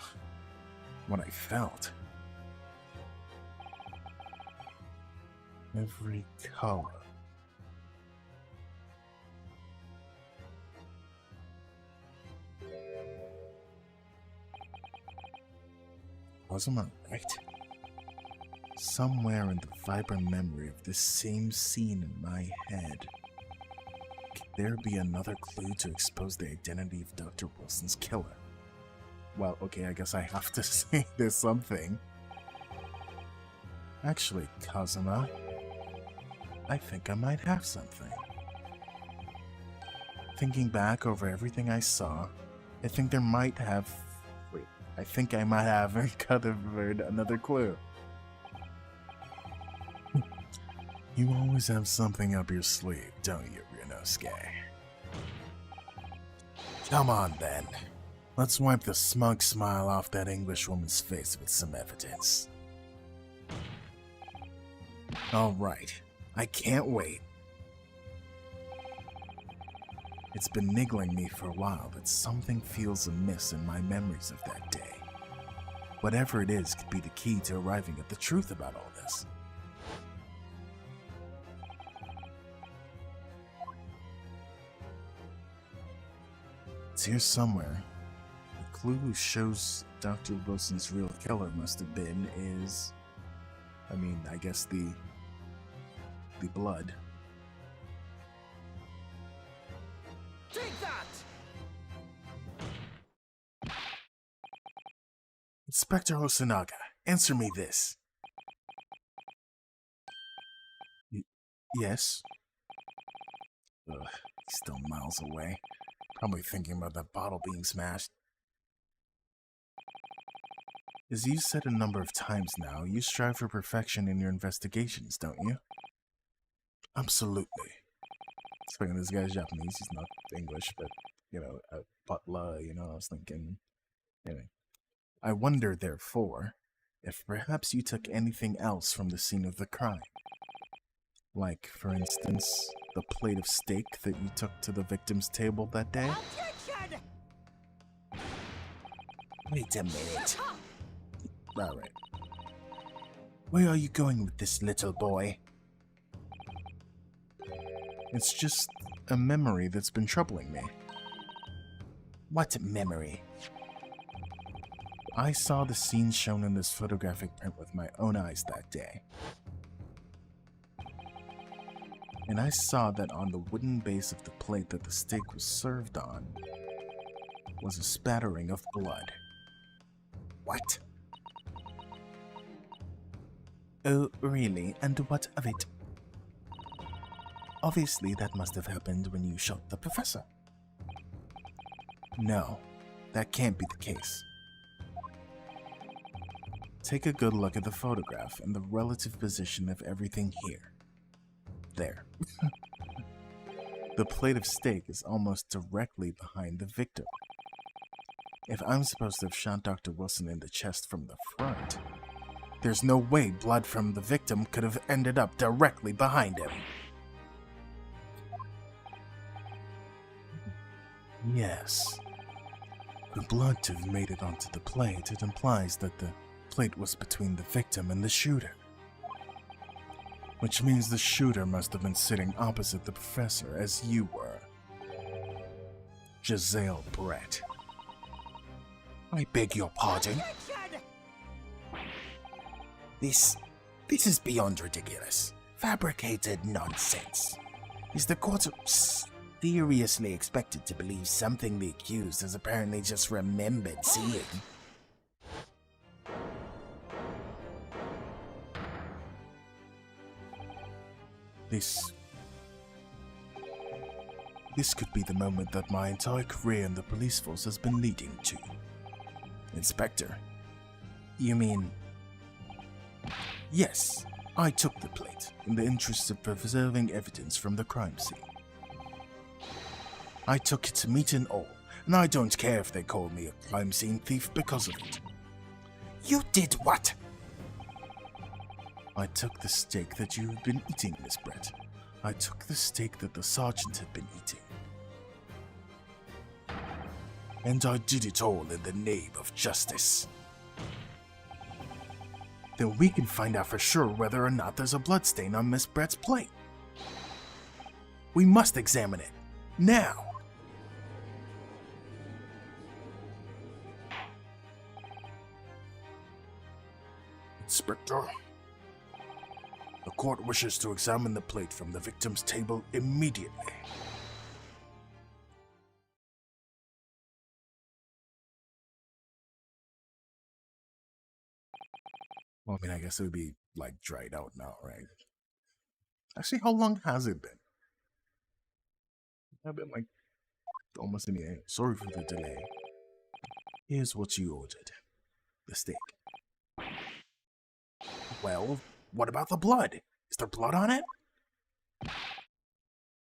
what I felt. Every color. Wasn't I right? Somewhere in the vibrant memory of this same scene in my head, could there be another clue to expose the identity of Dr. Wilson's killer? Well, okay, I guess I have to say there's something. Actually, Kazuma, I think I might have something. Thinking back over everything I saw, I think there might have... Wait, I think I might have uncovered another clue. You always have something up your sleeve, don't you, Ryunosuke? Come on, then. Let's wipe the smug smile off that Englishwoman's face with some evidence. Alright, I can't wait. It's been niggling me for a while that something feels amiss in my memories of that day. Whatever it is could be the key to arriving at the truth about all this. It's here somewhere. The clue who shows Dr. Wilson's real killer must have been is... I guess the blood. Take that! Inspector Hosonaga, answer me this. Yes? Ugh, he's still miles away. Probably thinking about that bottle being smashed. As you said a number of times now, you strive for perfection in your investigations, don't you? Absolutely. Speaking, this guy's Japanese, he's not English, but a butler, I was thinking, anyway. I wonder, therefore, if perhaps you took anything else from the scene of the crime. Like, for instance, the plate of steak that you took to the victim's table that day? Attention! Wait a minute. Alright. Where are you going with this, little boy? It's just a memory that's been troubling me. What memory? I saw the scene shown in this photographic print with my own eyes that day. And I saw that on the wooden base of the plate that the steak was served on was a spattering of blood. What? Oh, really? And what of it? Obviously, that must have happened when you shot the professor. No, that can't be the case. Take a good look at the photograph and the relative position of everything here. There. The plate of steak is almost directly behind the victim. If I'm supposed to have shot Dr. Wilson in the chest from the front, there's no way blood from the victim could have ended up directly behind him. Yes. The blood to have made it onto the plate, it implies that the plate was between the victim and the shooter. Which means the shooter must have been sitting opposite the professor as you were. Giselle Brett. I beg your pardon? Attention! This is beyond ridiculous. Fabricated nonsense. Is the court seriously expected to believe something the accused has apparently just remembered seeing? This could be the moment that my entire career in the police force has been leading to. Inspector. You mean... Yes, I took the plate in the interest of preserving evidence from the crime scene. I took it to meet and all, and I don't care if they call me a crime scene thief because of it. You did what? I took the steak that you had been eating, Miss Brett. I took the steak that the sergeant had been eating. And I did it all in the name of justice. Then we can find out for sure whether or not there's a bloodstain on Miss Brett's plate. We must examine it. Now! Inspector, the court wishes to examine the plate from the victim's table immediately. Well, I mean, I guess it would be, like, dried out now, right? Actually, how long has it been? I've been, like, almost in the end. Sorry for the delay. Here's what you ordered. The steak. Well, what about the blood? Is there blood on it?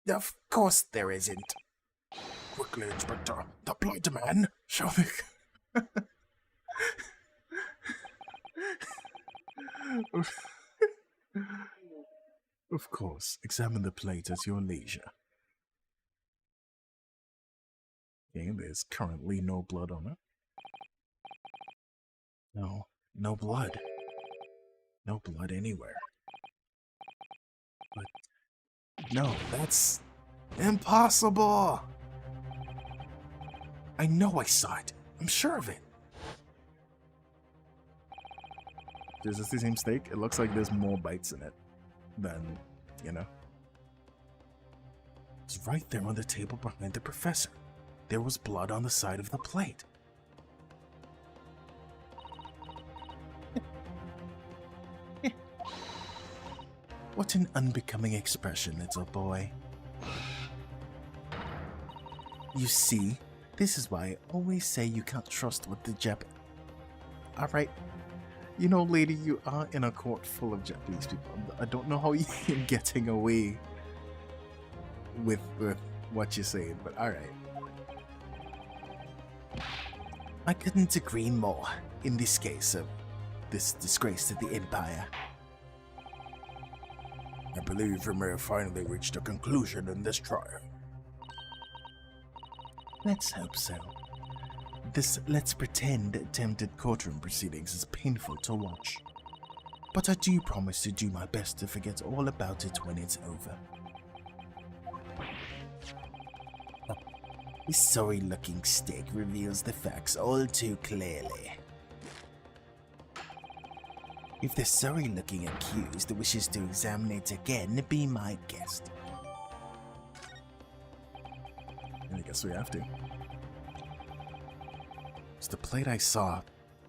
Of course there isn't. Quickly, Inspector. The blood, man. Show me. Of course, examine the plate at your leisure. Okay, there's currently no blood on it. No blood. No blood anywhere. But no, that's impossible! I know I saw it. I'm sure of it. Is this the same steak? It looks like there's more bites in it than, It's right there on the table behind the professor. There was blood on the side of the plate. What an unbecoming expression, little boy. You see, this is why I always say you can't trust what the Alright. Lady, you are in a court full of Japanese people. I don't know how you're getting away with what you're saying, but alright. I couldn't agree more in this case of this disgrace to the Empire. I believe we may have finally reached a conclusion in this trial. Let's hope so. This let's pretend attempted courtroom proceedings is painful to watch. But I do promise to do my best to forget all about it when it's over. This sorry-looking stick reveals the facts all too clearly. If the sorry-looking accused wishes to examine it again, be my guest. I guess we have to. Is the plate I saw,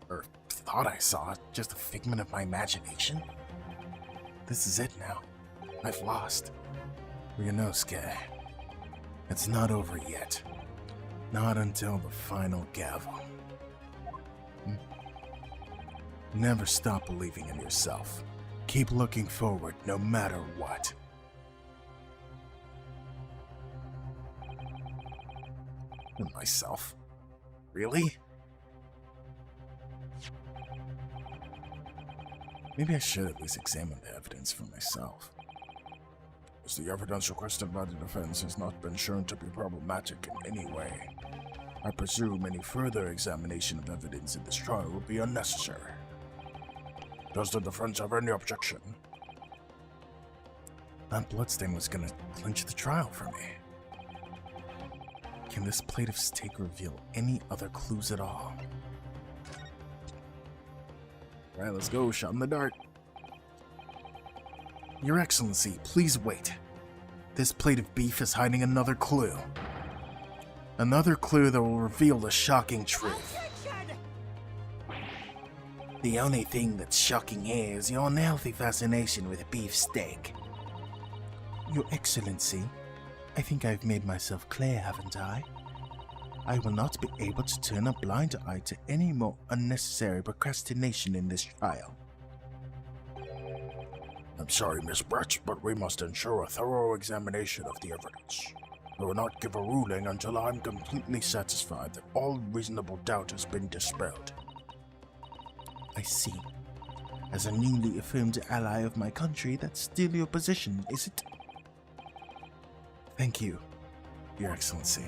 or thought I saw, just a figment of my imagination? This is it now. I've lost. Ryunosuke, it's not over yet. Not until the final gavel. Never stop believing in yourself. Keep looking forward no matter what. In myself? Really? Maybe I should at least examine the evidence for myself. As the evidence requested by the defense has not been shown to be problematic in any way, I presume any further examination of evidence in this trial would be unnecessary. Does the defense have any objection? That bloodstain was gonna clinch the trial for me. Can this plate of steak reveal any other clues at all? Alright, let's go. Shot in the dark. Your Excellency, please wait. This plate of beef is hiding another clue. Another clue that will reveal the shocking truth. The only thing that's shocking here is your unhealthy fascination with beefsteak. Your Excellency, I think I've made myself clear, haven't I? I will not be able to turn a blind eye to any more unnecessary procrastination in this trial. I'm sorry, Miss Brett, but we must ensure a thorough examination of the evidence. I will not give a ruling until I'm completely satisfied that all reasonable doubt has been dispelled. I see. As a newly affirmed ally of my country, that's still your position, is it? Thank you, Your Excellency.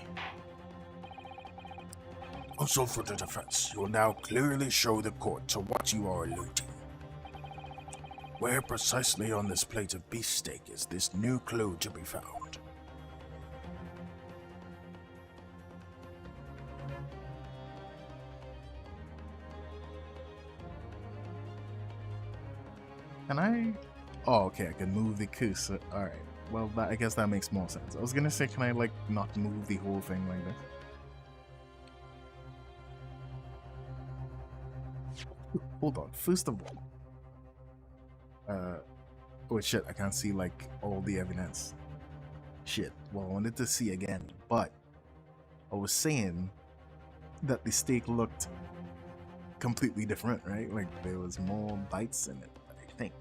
Also for the defense, you will now clearly show the court to what you are alluding. Where precisely on this plate of beefsteak is this new clue to be found? Can I? Oh, okay, I can move the cursor. Alright, well, I guess that makes more sense. I was gonna say, can I, like, not move the whole thing like this? Hold on, first of all. Oh shit, I can't see, like, all the evidence. Shit, well, I wanted to see again, but I was saying that the steak looked completely different, right? Like, there was more bites in it, I think.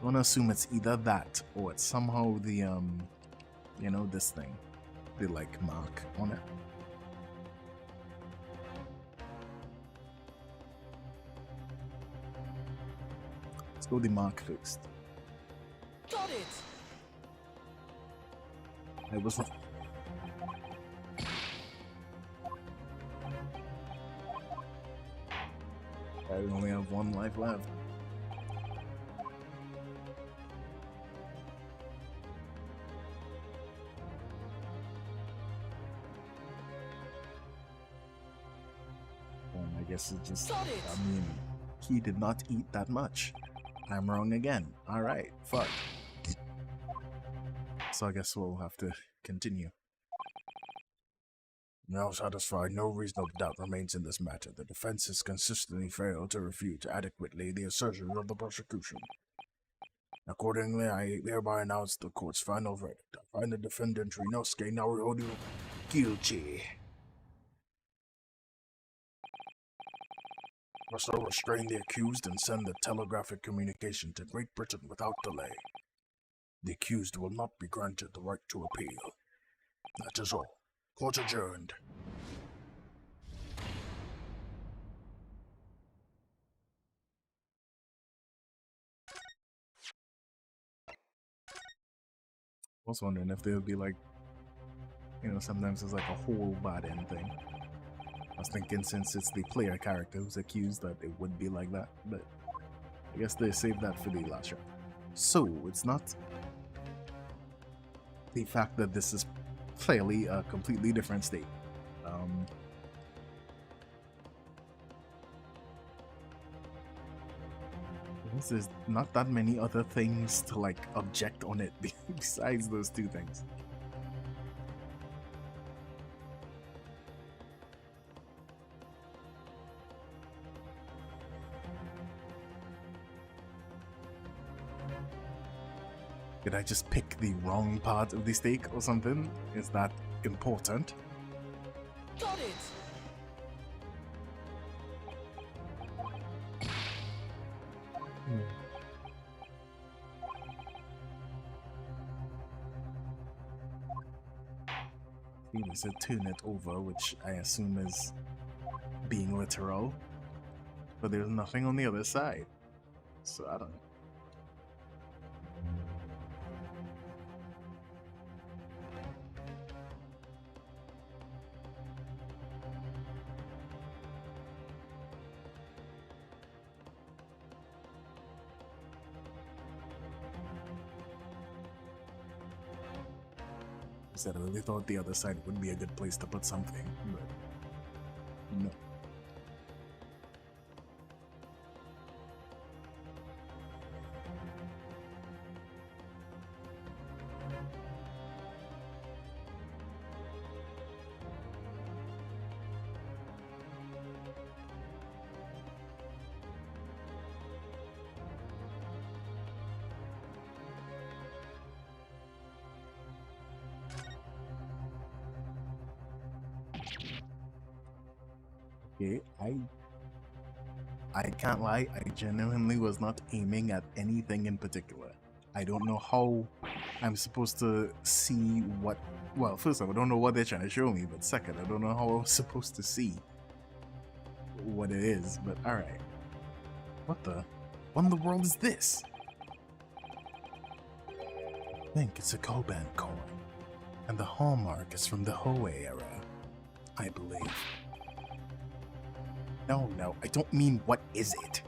I want to assume it's either that, or it's somehow the, you know, this thing. The, like, mark on it. Let's go the mark first. Got it! I was wrong. I only have one life left. I guess it just, Got it! I mean, he did not eat that much. I'm wrong again. Alright, fuck. So I guess we'll have to continue. Now satisfied, no reasonable doubt remains in this matter. The defense has consistently failed to refute adequately the assertions of the prosecution. Accordingly, I hereby announce the court's final verdict. I find the defendant Ryunosuke Naruhodo guilty. Must I restrain the accused and send the telegraphic communication to Great Britain without delay. The accused will not be granted the right to appeal. That is all. Court adjourned. was wondering if there would be like, you know, sometimes there's like a whole bad end thing. I was thinking since it's the player character who's accused that it would be like that, but I guess they saved that for the last round. So it's not the fact that this is clearly a completely different state. There's not that many other things to like object on it besides those two things. Did I just pick the wrong part of the steak or something? Is that important? Got it! They said turn it over, which I assume is being literal. But there's nothing on the other side. So I don't know. I said I really thought the other side would be a good place to put something, but no. Okay, I can't lie, I genuinely was not aiming at anything in particular. I don't know how I'm supposed to see what, well, first of all, I don't know what they're trying to show me, but second, I don't know how I'm supposed to see what it is, but alright. What in the world is this? I think it's a Koban coin, and the hallmark is from the Hoei era, I believe. No, I don't mean what is it.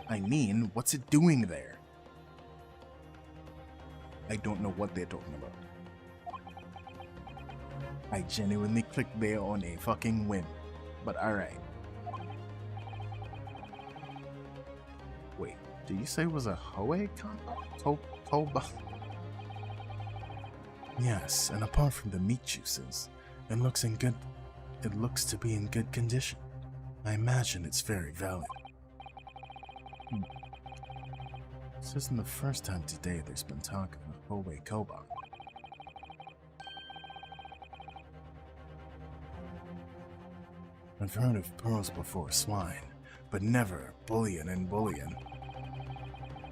I mean, what's it doing there? I don't know what they're talking about. I genuinely clicked there on a fucking whim. But alright. Wait, did you say it was a Hoei Koba? Yes, and apart from the meat juices, it looks to be in good condition. I imagine it's very valid. This isn't the first time today there's been talk of a Hoei Koban. I've heard of pearls before swine, but never bullion and bullion.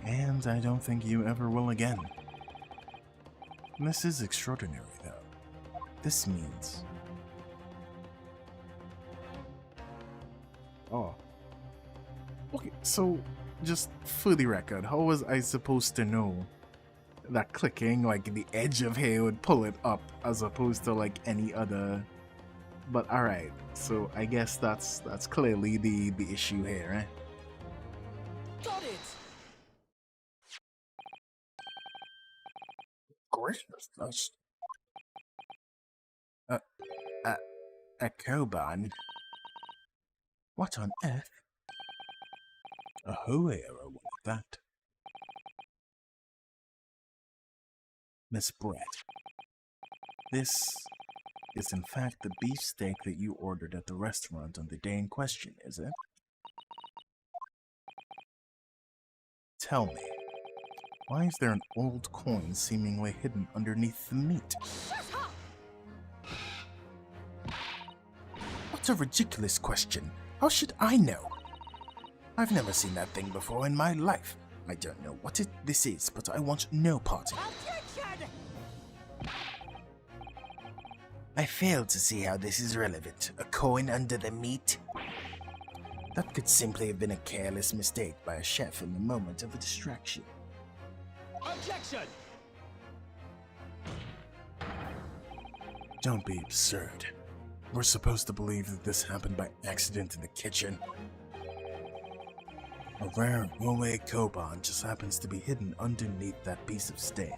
And I don't think you ever will again. This is extraordinary, though. This means... Oh. Okay, so, just for the record, how was I supposed to know that clicking, like, the edge of hair would pull it up, as opposed to, like, any other... But alright, so I guess that's clearly the issue here, eh? Got it! Graciousness. A Koban? What on earth? A Hoei era one at that. Miss Brett, this is in fact the beefsteak that you ordered at the restaurant on the day in question, is it? Tell me, why is there an old coin seemingly hidden underneath the meat? What a ridiculous question. How should I know? I've never seen that thing before in my life. I don't know what this is, but I want no part of it. I fail to see how this is relevant. A coin under the meat? That could simply have been a careless mistake by a chef in the moment of a distraction. Objection! Don't be absurd. We're supposed to believe that this happened by accident in the kitchen. A rare Oe Koban just happens to be hidden underneath that piece of steak.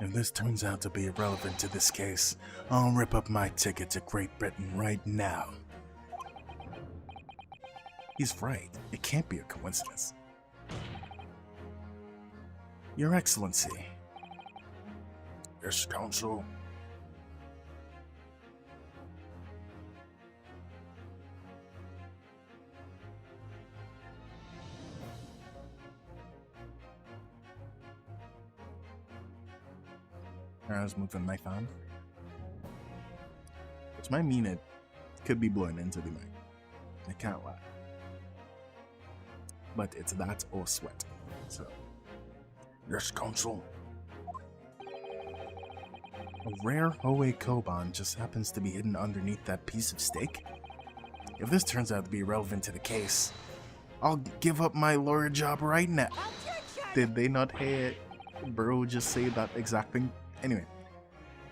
If this turns out to be irrelevant to this case, I'll rip up my ticket to Great Britain right now. He's right. It can't be a coincidence. Your Excellency. Yes, Counsel. I was moving my fan. Which might mean it could be blowing into the mic. I can't lie. But it's that or sweat. So. Yes, Counsel. A rare Oe Koban just happens to be hidden underneath that piece of steak? If this turns out to be irrelevant to the case, I'll give up my lawyer job right now. Did they not hear bro just say that exact thing? Anyway.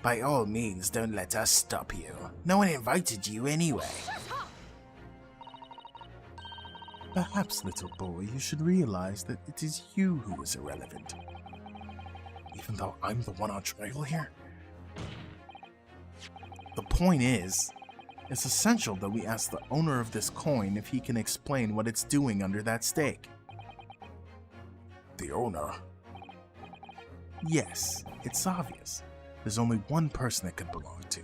By all means, don't let us stop you. No one invited you anyway. Perhaps, little boy, you should realize that it is you who is irrelevant. Even though I'm the one on trial here? The point is, it's essential that we ask the owner of this coin if he can explain what it's doing under that steak. The owner? Yes, it's obvious. There's only one person it could belong to.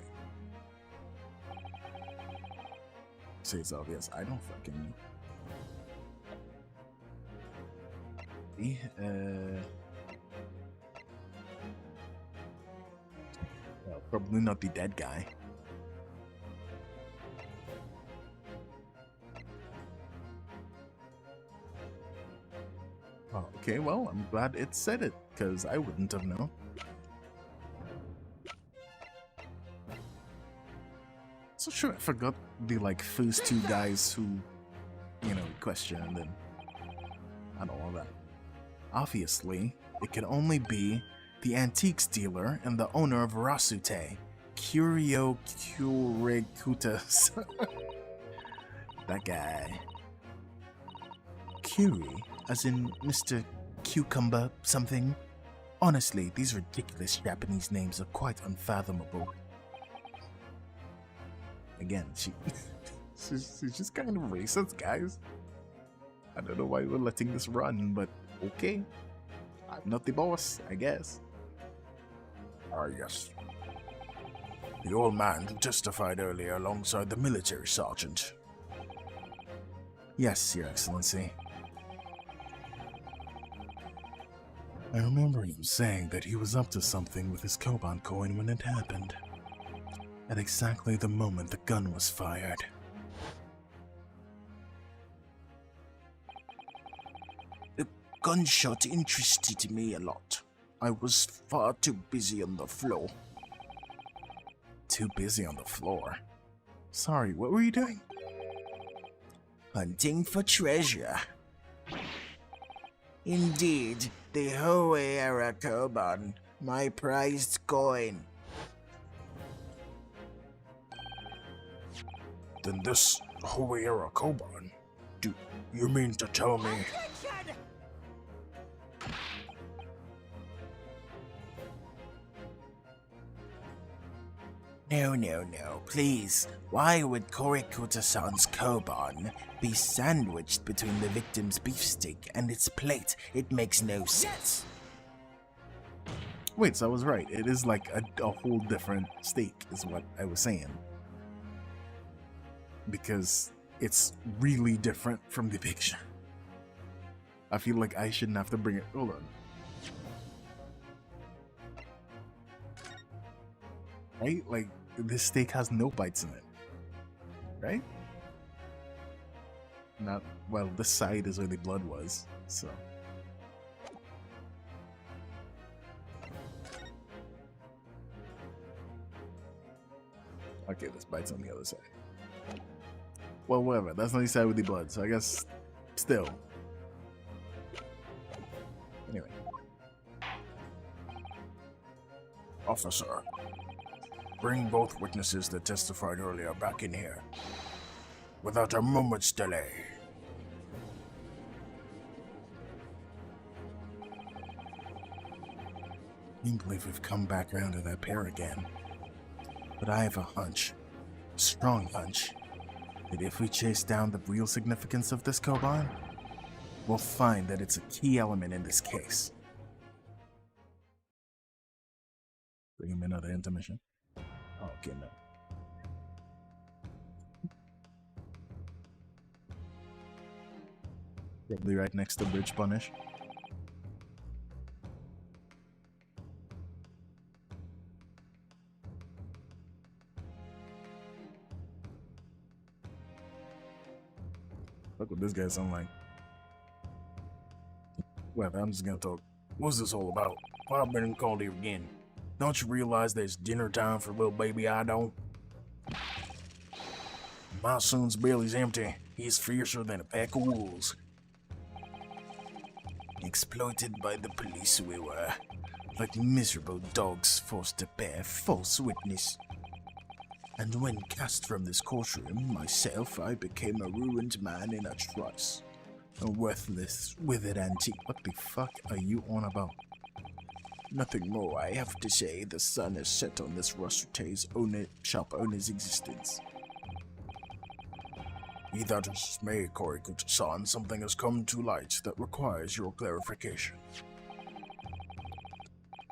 Say it's obvious. I don't fucking know. Well, probably not the dead guy. Oh, okay, well, I'm glad it said it, because I wouldn't have known. So sure, I forgot the, like, first two guys who, you know, questioned and all that. Obviously, it can only be the antiques dealer and the owner of Rasute, Curio Curikutas. That guy. Curie, as in Mr. Cucumber something? Honestly, these ridiculous Japanese names are quite unfathomable. Again, she's just kind of racist, guys. I don't know why we're letting this run, but okay. I'm not the boss, I guess. Ah, yes. The old man who testified earlier alongside the military sergeant. Yes, Your Excellency. I remember him saying that he was up to something with his Koban coin when it happened. At exactly the moment the gun was fired. The gunshot interested me a lot. I was far too busy on the floor. Too busy on the floor? Sorry, what were you doing? Hunting for treasure. Indeed, the Ho'era Koban, my prized coin. Then this Ho'era Koban, do you mean to tell me? No, please. Why would Korikuta-san's Koban be sandwiched between the victim's beefsteak and its plate? It makes no sense. Wait, so I was right. It is like a whole different steak, is what I was saying. Because it's really different from the picture. I feel like I shouldn't have to bring it. Hold on. Right? Like, this steak has no bites in it. Right? Not, well, this side is where the blood was, so. Okay, this bite's on the other side. Well, whatever. That's not the side with the blood, so I guess still. Anyway. A Officer, bring both witnesses that testified earlier back in here, without a moment's delay. I can't believe we've come back around to that pair again. But I have a hunch, a strong hunch, that if we chase down the real significance of this Koban, we'll find that it's a key element in this case. Bring him another intermission. Oh, okay, no. Probably right next to Bridge Punish. Look what this guy sound like. Well, I'm just gonna talk. What's this all about? Why I've been called here again? Don't you realize that it's dinner time for little baby I don't? My son's belly's empty. He's fiercer than a pack of wolves. Exploited by the police we were, like miserable dogs forced to bear false witness. And when cast from this courtroom, myself, I became a ruined man in a trice. A worthless, withered antique. What the fuck are you on about? Nothing more I have to say. The sun has set on this Rasute's shop owner's existence. Be that as may, Korikuta-san, something has come to light that requires your clarification.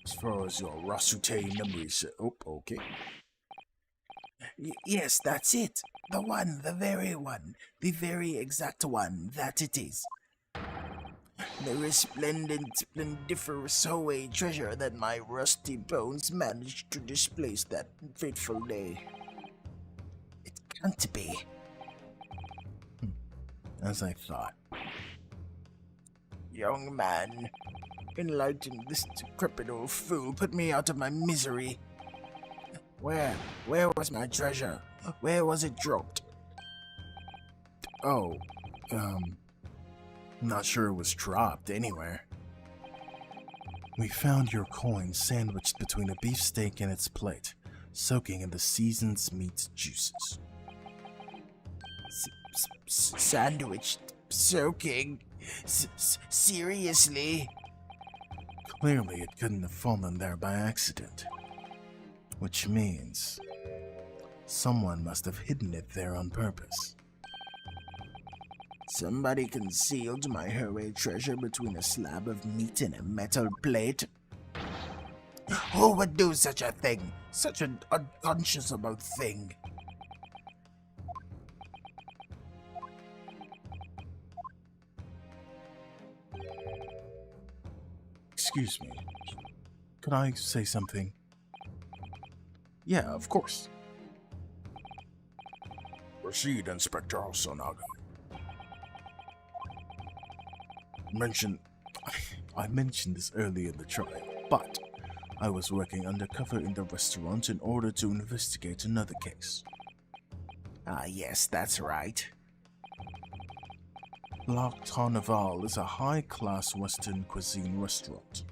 As far as your Rasute memories, oh, okay. Yes, that's it. The one, the very exact one, that it is. The resplendent, splendiferous Hoei treasure that my rusty bones managed to displace that fateful day. It can't be. As I thought. Young man, enlighten this decrepit old fool, put me out of my misery. Where was my treasure? Where was it dropped? Oh, not sure it was dropped anywhere. We found your coin sandwiched between a beefsteak and its plate, soaking in the seasoned meat's juices. Sandwiched? Soaking? Seriously? Clearly it couldn't have fallen there by accident. Which means someone must have hidden it there on purpose. Somebody concealed my Hoei treasure between a slab of meat and a metal plate? Who would do such a thing? Such an unconscious about thing? Excuse me. Could I say something? Yeah, of course. Proceed, Inspector Hosonaga. I mentioned this earlier in the trial, but I was working undercover in the restaurant in order to investigate another case. Ah, yes, that's right. Lac Carnival is a high-class Western cuisine restaurant.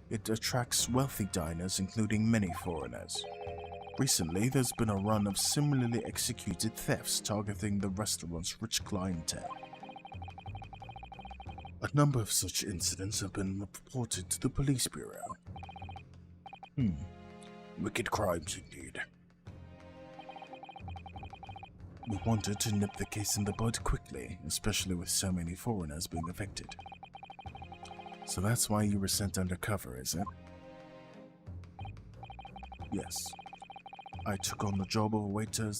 It attracts wealthy diners, including many foreigners. Recently, there's been a run of similarly executed thefts targeting the restaurant's rich clientele. A number of such incidents have been reported to the police bureau. Wicked crimes indeed. We wanted to nip the case in the bud quickly, especially with so many foreigners being affected. So that's why you were sent undercover, is it? Yes. I took on the job of a waiter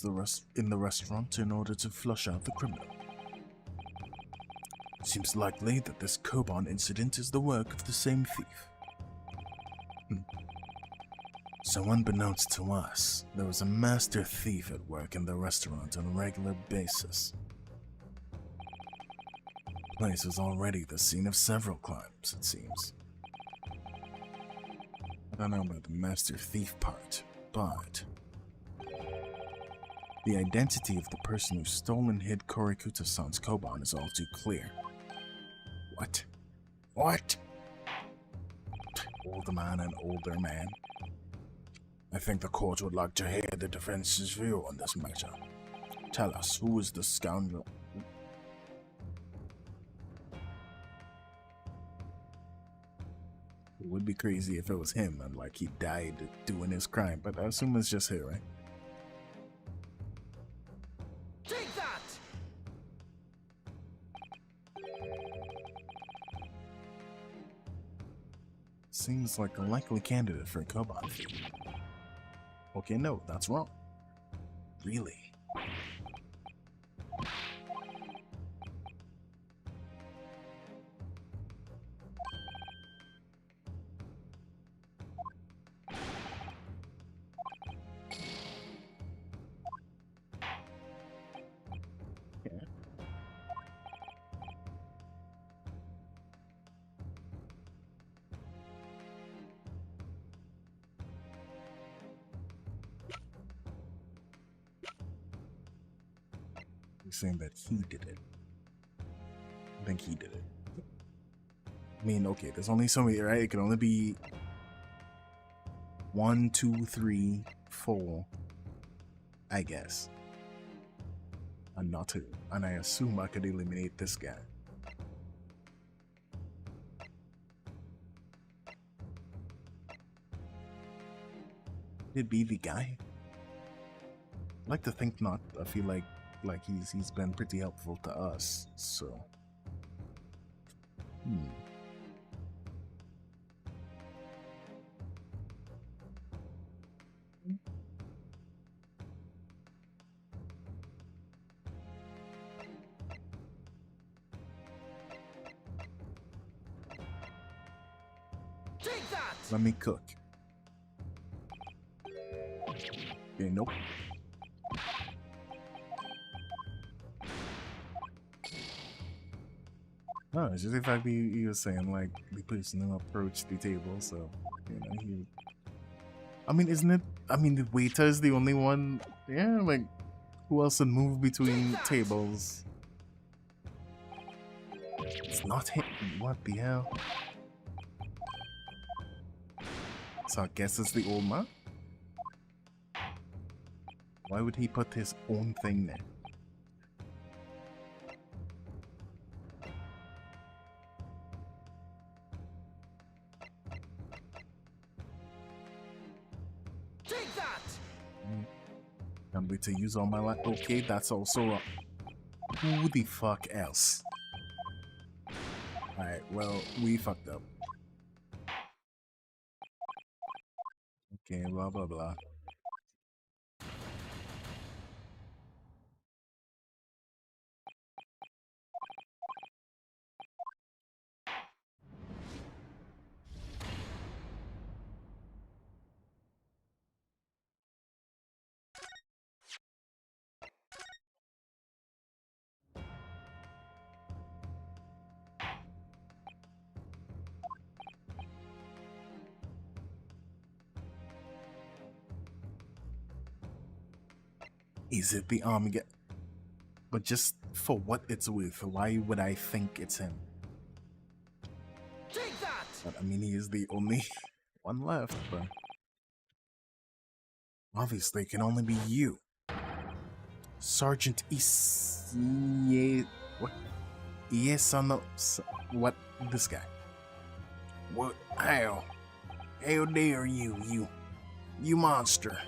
in the restaurant in order to flush out the criminal. Seems likely that this Koban incident is the work of the same thief. So unbeknownst to us, there was a master thief at work in the restaurant on a regular basis. The place was already the scene of several crimes, it seems. I don't know about the master thief part, but the identity of the person who stole and hid Korikuta-san's Koban is all too clear. What? What? Older man and older man. I think the court would like to hear the defense's view on this matter. Tell us, who is the scoundrel? It would be crazy if it was him and like he died doing his crime, but I assume it's just her, right? Take that! Seems like a likely candidate for a Koban fee. Okay, no, that's wrong. Really? Yeah. You're saying that he did it. I think he did it. I mean, okay, there's only so many, right? It can only be 1, 2, 3, 4, I guess. And not 2. And I assume I could eliminate this guy. Could it be the guy? I'd like to think not. I feel like he's been pretty helpful to us, so. Take that! Let me cook. Okay, nope. No, it's just the fact that he was saying, like, the person who approached the table, so, you know, he... I mean, isn't it... I mean, the waiter is the only one... Yeah, like, who else would move between tables? It's not him. What the hell? So I guess it's the old man? Why would he put his own thing there? Take that! Can't wait to use all my life. Okay, that's also wrong. Who the fuck else? Alright, well, we fucked up. Okay, blah blah blah. Is it the Omega? But just for what it's worth, why would I think it's him? Take that! But I mean, he is the only one left, but obviously it can only be you. Sergeant what? Yes, I know. What? This guy. What? How? How dare you, you monster?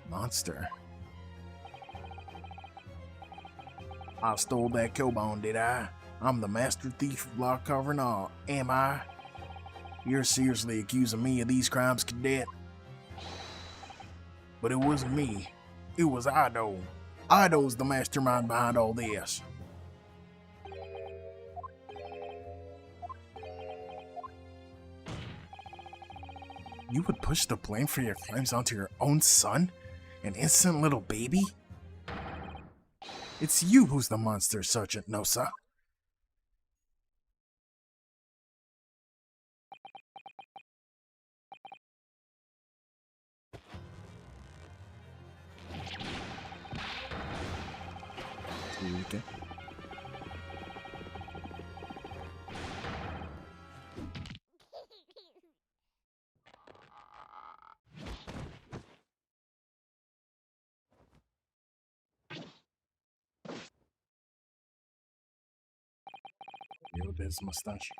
Monster. I stole that Koban, did I? I'm the master thief of block cover and all, am I? You're seriously accusing me of these crimes, cadet? But it wasn't me. It was Ido. Ido's the mastermind behind all this. You would push the blame for your crimes onto your own son? An innocent little baby? It's you who's the monster, Sergeant Nosa. Okay. Peeled his mustache.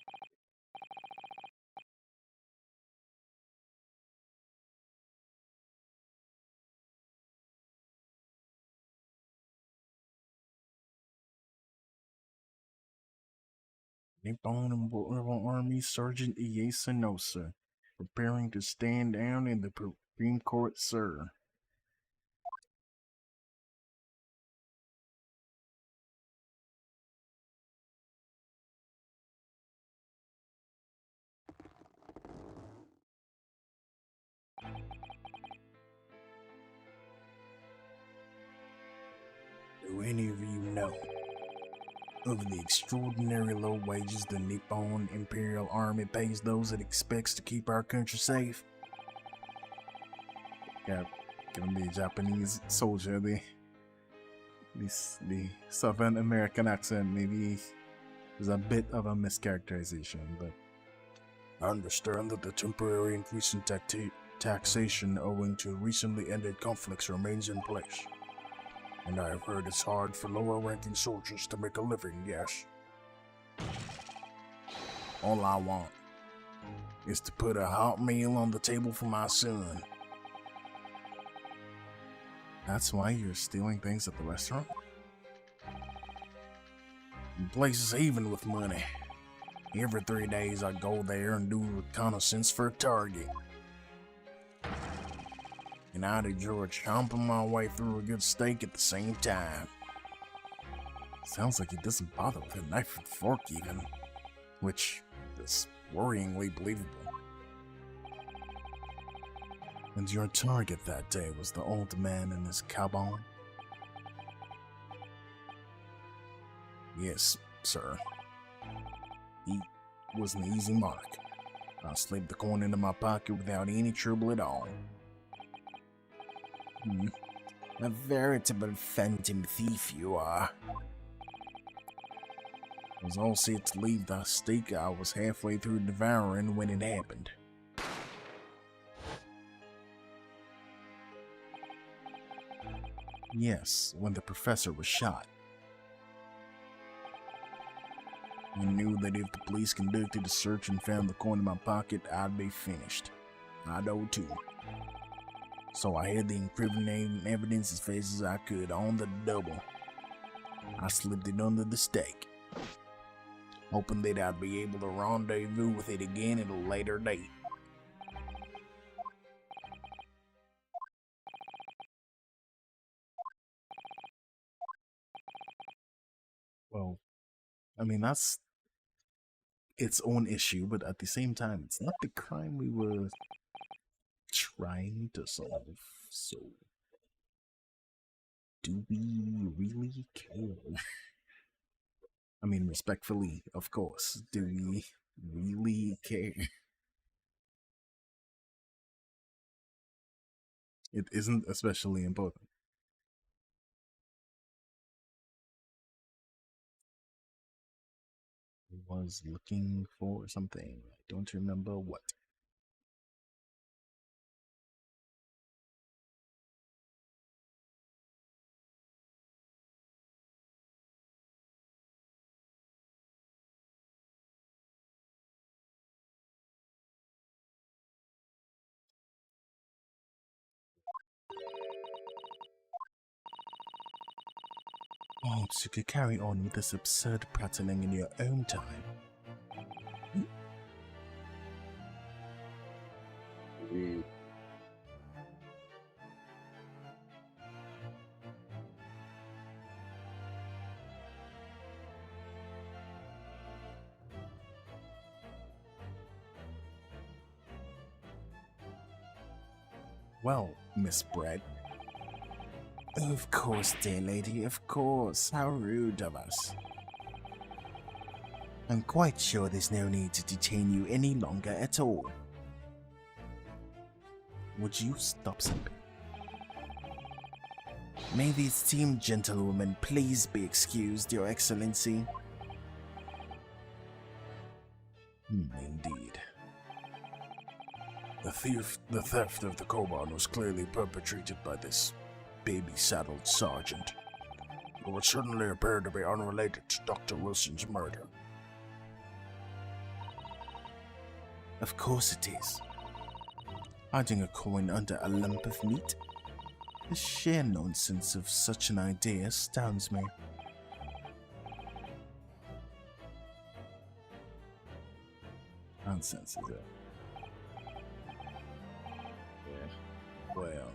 Nippon and Royal Army Sergeant Iyasanosa, preparing to stand down in the Supreme Court, sir. Do any of you know of the extraordinary low wages the Nippon Imperial Army pays those it expects to keep our country safe? Yeah, gonna be a Japanese soldier. The Southern American accent maybe is a bit of a mischaracterization, but I understand that the temporary increase in taxation owing to recently ended conflicts remains in place. And I have heard it's hard for lower-ranking soldiers to make a living, yes. All I want is to put a hot meal on the table for my son. that's why you're stealing things at the restaurant? The place is heaving with money. Every 3 days I go there and do reconnaissance for a target. And I'd enjoy chomping my way through a good steak at the same time. Sounds like he doesn't bother with a knife and fork even, which is worryingly believable. And your target that day was the old man in his cabon? Yes, sir. He was an easy mark. I slipped the coin into my pocket without any trouble at all. A veritable phantom thief you are. I was all set to leave the steak I was halfway through devouring when it happened. Yes, when the professor was shot. I knew that if the police conducted a search and found the coin in my pocket, I'd be finished. I know too. So I had the incriminating evidence as fast as I could on the double. I slipped it under the steak, hoping that I'd be able to rendezvous with it again at a later date. Well, I mean, that's its own issue, but at the same time, it's not the crime we were trying to solve. So, do we really care? I mean, respectfully, of course. Do we really care? It isn't especially important. I was looking for something. I don't remember what. Oh, so you could carry on with this absurd prattling in your own time. Well, Miss Brett. Of course, dear lady, of course. How rude of us. I'm quite sure there's no need to detain you any longer at all. Would you stop something? May the esteemed gentlewoman please be excused, Your Excellency. Indeed. The theft of the Koban was clearly perpetrated by this baby-saddled sergeant, who would certainly appear to be unrelated to Dr. Wilson's murder. Of course it is. Hiding a coin under a lump of meat? The sheer nonsense of such an idea astounds me. Nonsense, is it? Yeah. Well.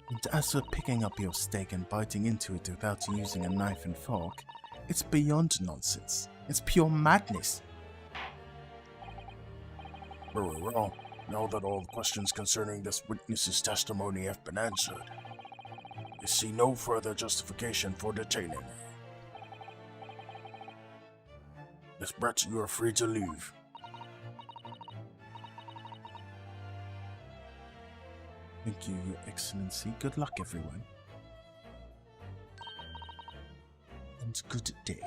And as for picking up your steak and biting into it without using a knife and fork, it's beyond nonsense. It's pure madness. Very well. Now that all the questions concerning this witness's testimony have been answered, I see no further justification for detaining her. Miss Brett, you are free to leave. Thank you, Your Excellency. Good luck, everyone. And good day.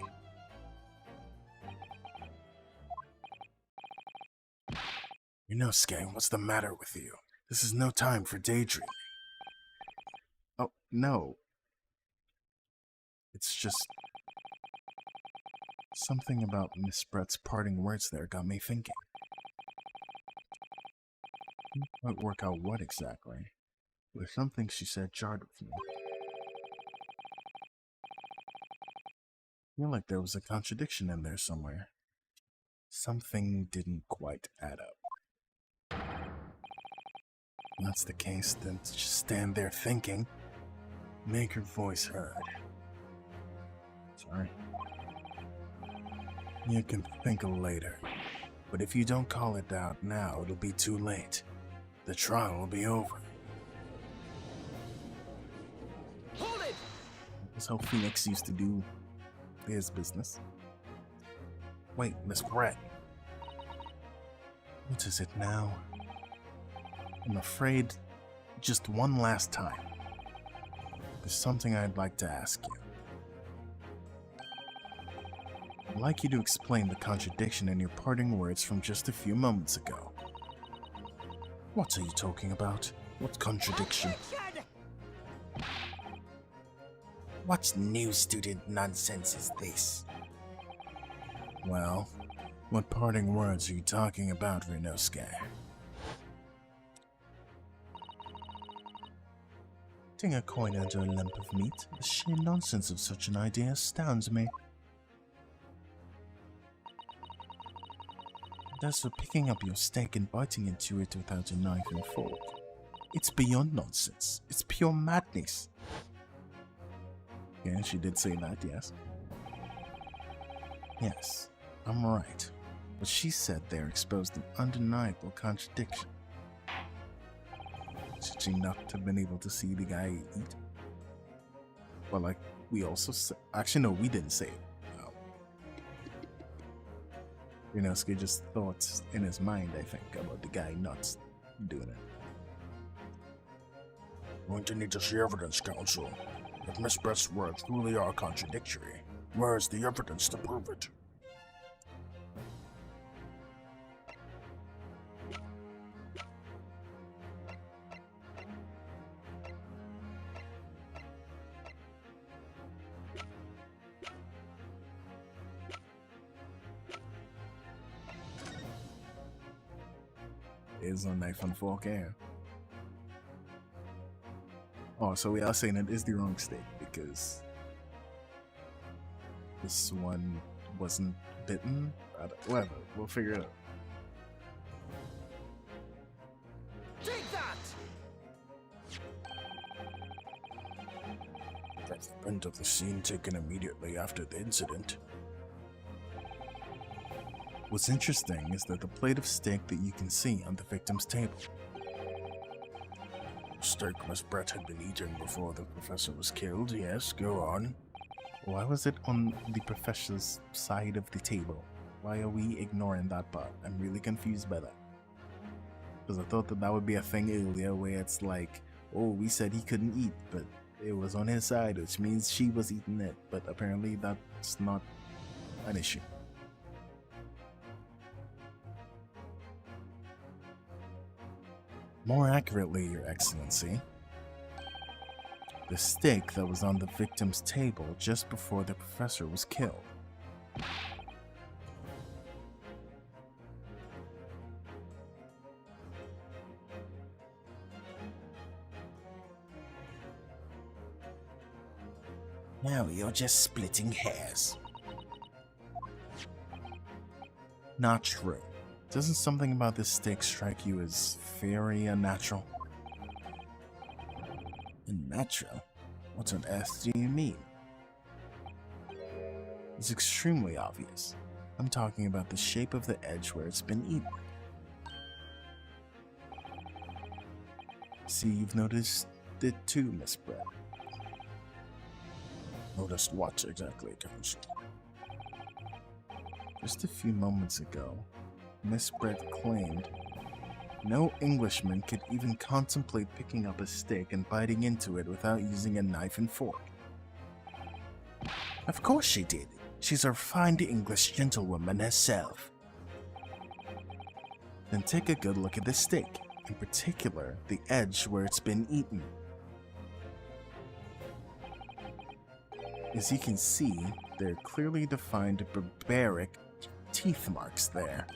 Inosuke, what's the matter with you? This is no time for daydreaming. Oh, no. It's just... something about Miss Brett's parting words there got me thinking. Might work out what exactly, but something she said jarred with me. I feel like there was a contradiction in there somewhere. Something didn't quite add up. If that's the case, then just stand there thinking. Make your voice heard. Sorry. You can think later, but if you don't call it out now, it'll be too late. The trial will be over. Hold it! That's how Phoenix used to do his business. Wait, Miss Brett. What is it now? I'm afraid, just one last time. There's something I'd like to ask you. I'd like you to explain the contradiction in your parting words from just a few moments ago. What are you talking about? What contradiction? What new student nonsense is this? Well, what parting words are you talking about, Inosuke? Putting a coin under a lump of meat, the sheer nonsense of such an idea astounds me. And as for picking up your steak and biting into it without a knife and fork, it's beyond nonsense. It's pure madness. Yeah, she did say that, yes. Yes, I'm right. But she said there exposed an undeniable contradiction. Should she not have been able to see the guy eat? Well, like, we also said... Actually, no, we didn't say it. Inosuke just thought in his mind, I think, about the guy not doing it. We're going to need to see evidence, Counsel. If Miss Brett's words truly are contradictory, where is the evidence to prove it? Is a knife and fork here. Oh, so we are saying it is the wrong steak because this one wasn't bitten? Whatever, we'll figure it out. Take that! That's the print of the scene taken immediately after the incident. What's interesting is that the plate of steak that you can see on the victim's table. Steak Miss Brett had been eating before the professor was killed, yes, go on. Why was it on the professor's side of the table? Why are we ignoring that part? I'm really confused by that. Because I thought that that would be a thing earlier where it's like, oh, we said he couldn't eat, but it was on his side, which means she was eating it. But apparently that's not an issue. More accurately, Your Excellency, the steak that was on the victim's table just before the professor was killed. Now you're just splitting hairs. Not true. Doesn't something about this steak strike you as very unnatural? Unnatural? What on earth do you mean? It's extremely obvious. I'm talking about the shape of the edge where it's been eaten. See, you've noticed it too, Miss Brett. Noticed what exactly, Counsel? Just a few moments ago, Miss Brett claimed no Englishman could even contemplate picking up a steak and biting into it without using a knife and fork. Of course she did. She's a refined English gentlewoman herself. Then take a good look at the steak, in particular the edge where it's been eaten. As you can see, there are clearly defined barbaric teeth marks there.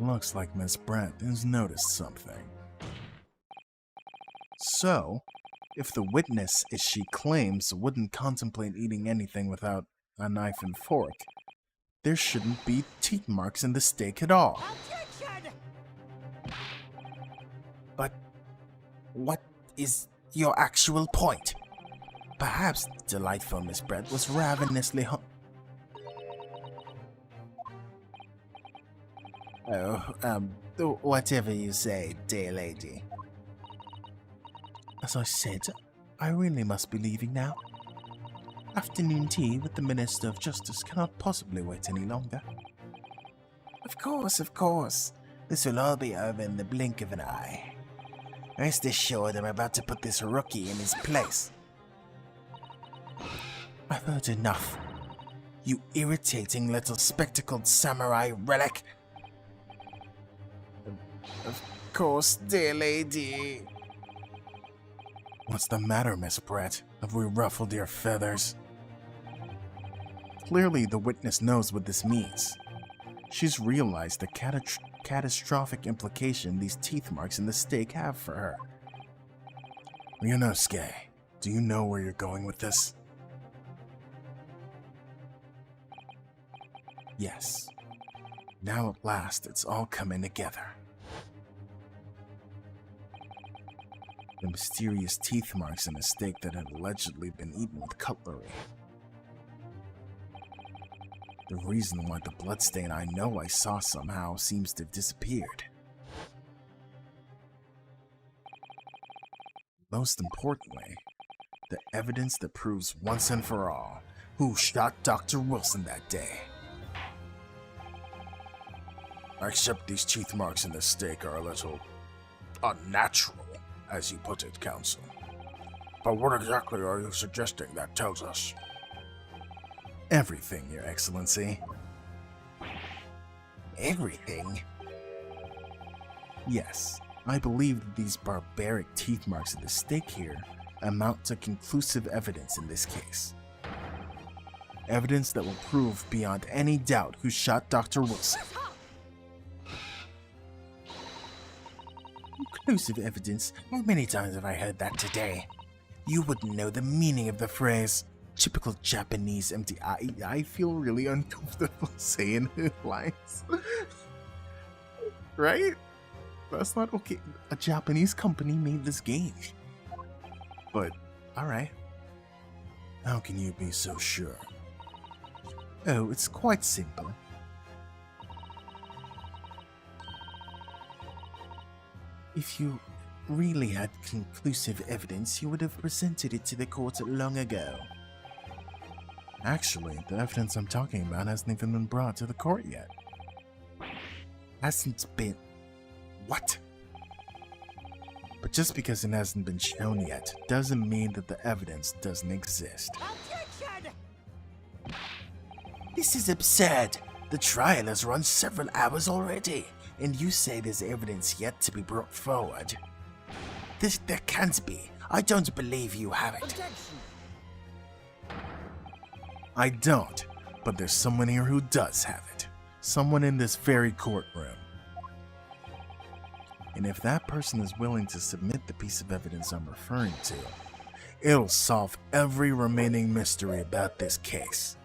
Looks like Miss Brent has noticed something. So, if the witness, as she claims, wouldn't contemplate eating anything without a knife and fork, there shouldn't be teeth marks in the steak at all. Objection! But what is your actual point? Perhaps the delightful Miss Brett was ravenously whatever you say, dear lady. As I said, I really must be leaving now. Afternoon tea with the Minister of Justice cannot possibly wait any longer. Of course. This will all be over in the blink of an eye. Rest assured I'm about to put this rookie in his place. I've heard enough. You irritating little spectacled samurai relic. Of course, dear lady. What's the matter, Miss Brett? Have we ruffled your feathers? Clearly, the witness knows what this means. She's realized the catastrophic implication these teeth marks in the steak have for her. Ryunosuke, do you know where you're going with this? Yes. Now at last, it's all coming together. The mysterious teeth marks in a steak that had allegedly been eaten with cutlery. The reason why the bloodstain I know I saw somehow seems to have disappeared. Most importantly, the evidence that proves once and for all who shot Dr. Wilson that day. I accept these teeth marks in the steak are a little unnatural, as you put it, Counsel. But what exactly are you suggesting that tells us? Everything, Your Excellency. Everything? Yes, I believe that these barbaric teeth marks of the steak here amount to conclusive evidence in this case. Evidence that will prove beyond any doubt who shot Dr. Wilson. Conclusive evidence? How many times have I heard that today? You wouldn't know the meaning of the phrase. Typical Japanese empty. I feel really uncomfortable saying her lines. Right? That's not okay. A Japanese company made this game. But, alright. How can you be so sure? Oh, it's quite simple. If you really had conclusive evidence, you would have presented it to the court long ago. Actually, the evidence I'm talking about hasn't even been brought to the court yet. Hasn't been... What? But just because it hasn't been shown yet, doesn't mean that the evidence doesn't exist. Objection! This is absurd. The trial has run several hours already, and you say there's evidence yet to be brought forward. There can't be. I don't believe you have it. Objection! I don't, but there's someone here who does have it. Someone in this very courtroom. And if that person is willing to submit the piece of evidence I'm referring to, it'll solve every remaining mystery about this case.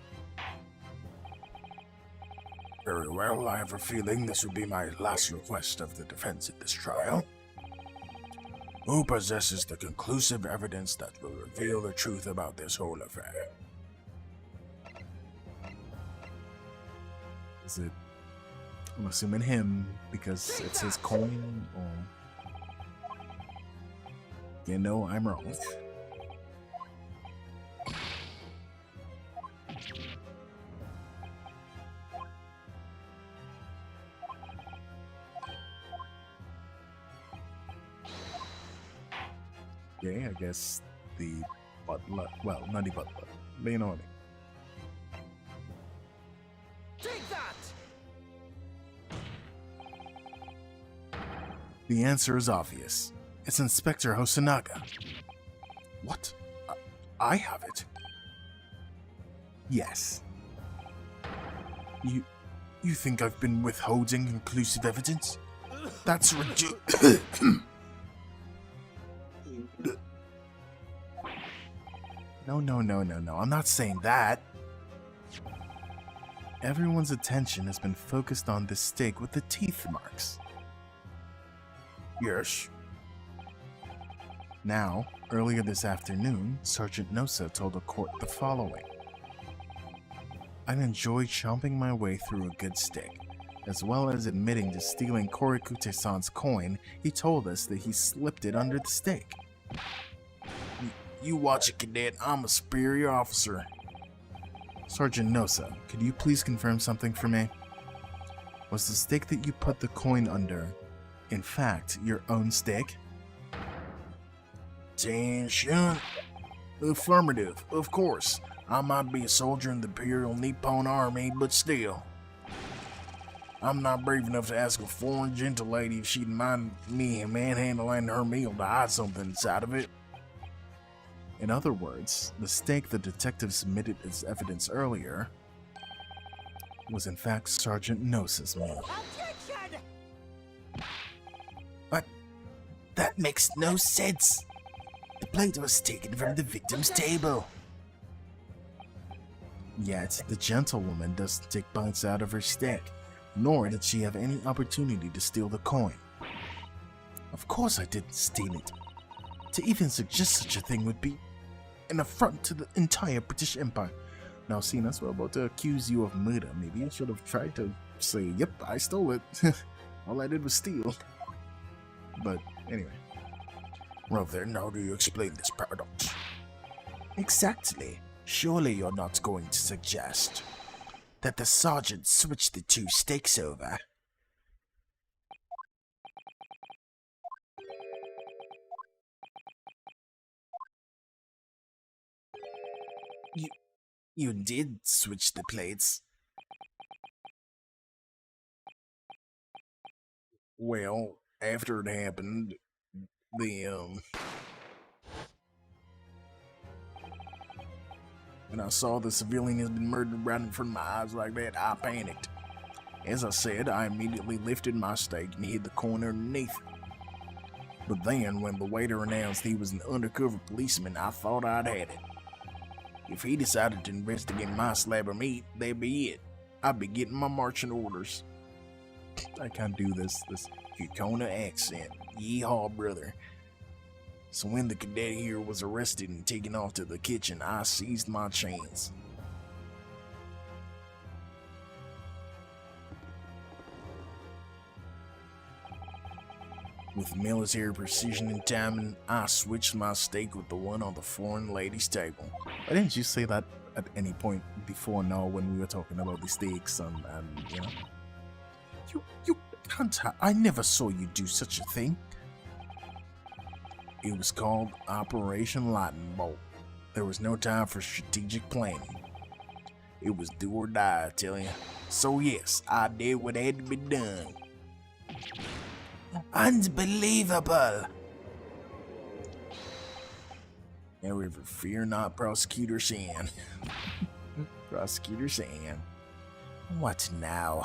Very well, I have a feeling this will be my last request of the defense at this trial. Who possesses the conclusive evidence that will reveal the truth about this whole affair? Is it... I'm assuming him, because it's his coin, or... You know, I'm wrong. Okay, I guess the butler... Well, not the butler. Leonardo. Take that! The answer is obvious. It's Inspector Hosonaga. What? I have it? Yes. You think I've been withholding conclusive evidence? That's ridiculous. No, I'm not saying that. Everyone's attention has been focused on this stake with the teeth marks. Yes. Now, earlier this afternoon, Sergeant Nosa told the court the following. I'd enjoy chomping my way through a good steak. As well as admitting to stealing Korikute-san's coin, he told us that he slipped it under the steak. You watch it, cadet. I'm a superior officer. Sergeant Nosa, could you please confirm something for me? Was the stake that you put the coin under, in fact, your own stake? Attention. Affirmative, of course. I might be a soldier in the Imperial Nippon Army, but still. I'm not brave enough to ask a foreign gentle lady if she'd mind me manhandling her meal to hide something inside of it. In other words, the stake the detective submitted as evidence earlier was in fact Sergeant Nosa's meal. Objection! But that makes no sense. The plate was taken from the victim's table. Yet, the gentlewoman doesn't take bites out of her steak, nor did she have any opportunity to steal the coin. Of course I didn't steal it. To even suggest such a thing would be an affront to the entire British Empire. Now, seeing as we're about to accuse you of murder, maybe you should have tried to say, yep, I stole it. All I did was steal. But, anyway. Well then, how do you explain this paradox? Exactly. Surely you're not going to suggest that the sergeant switched the two stakes over. You did switch the plates. Well, after it happened, when I saw the civilian has been murdered right in front of my eyes like that, I panicked. As I said, I immediately lifted my stake and hid the coin underneath. But then, when the waiter announced he was an undercover policeman, I thought I'd had it. If he decided to investigate my slab of meat, that'd be it. I'd be getting my marching orders. I can't do this Yukona accent. Yeehaw, brother. So when the cadet here was arrested and taken off to the kitchen, I seized my chance. With military precision and timing, I switched my steak with the one on the foreign lady's table. Why didn't you say that at any point before now when we were talking about the steaks and you know? You can't I never saw you do such a thing. It was called Operation Lightning Bolt. There was no time for strategic planning. It was do or die, I tell you. So yes, I did what had to be done. Unbelievable! However, fear not, Prosecutor Shan. Prosecutor Shan. What now?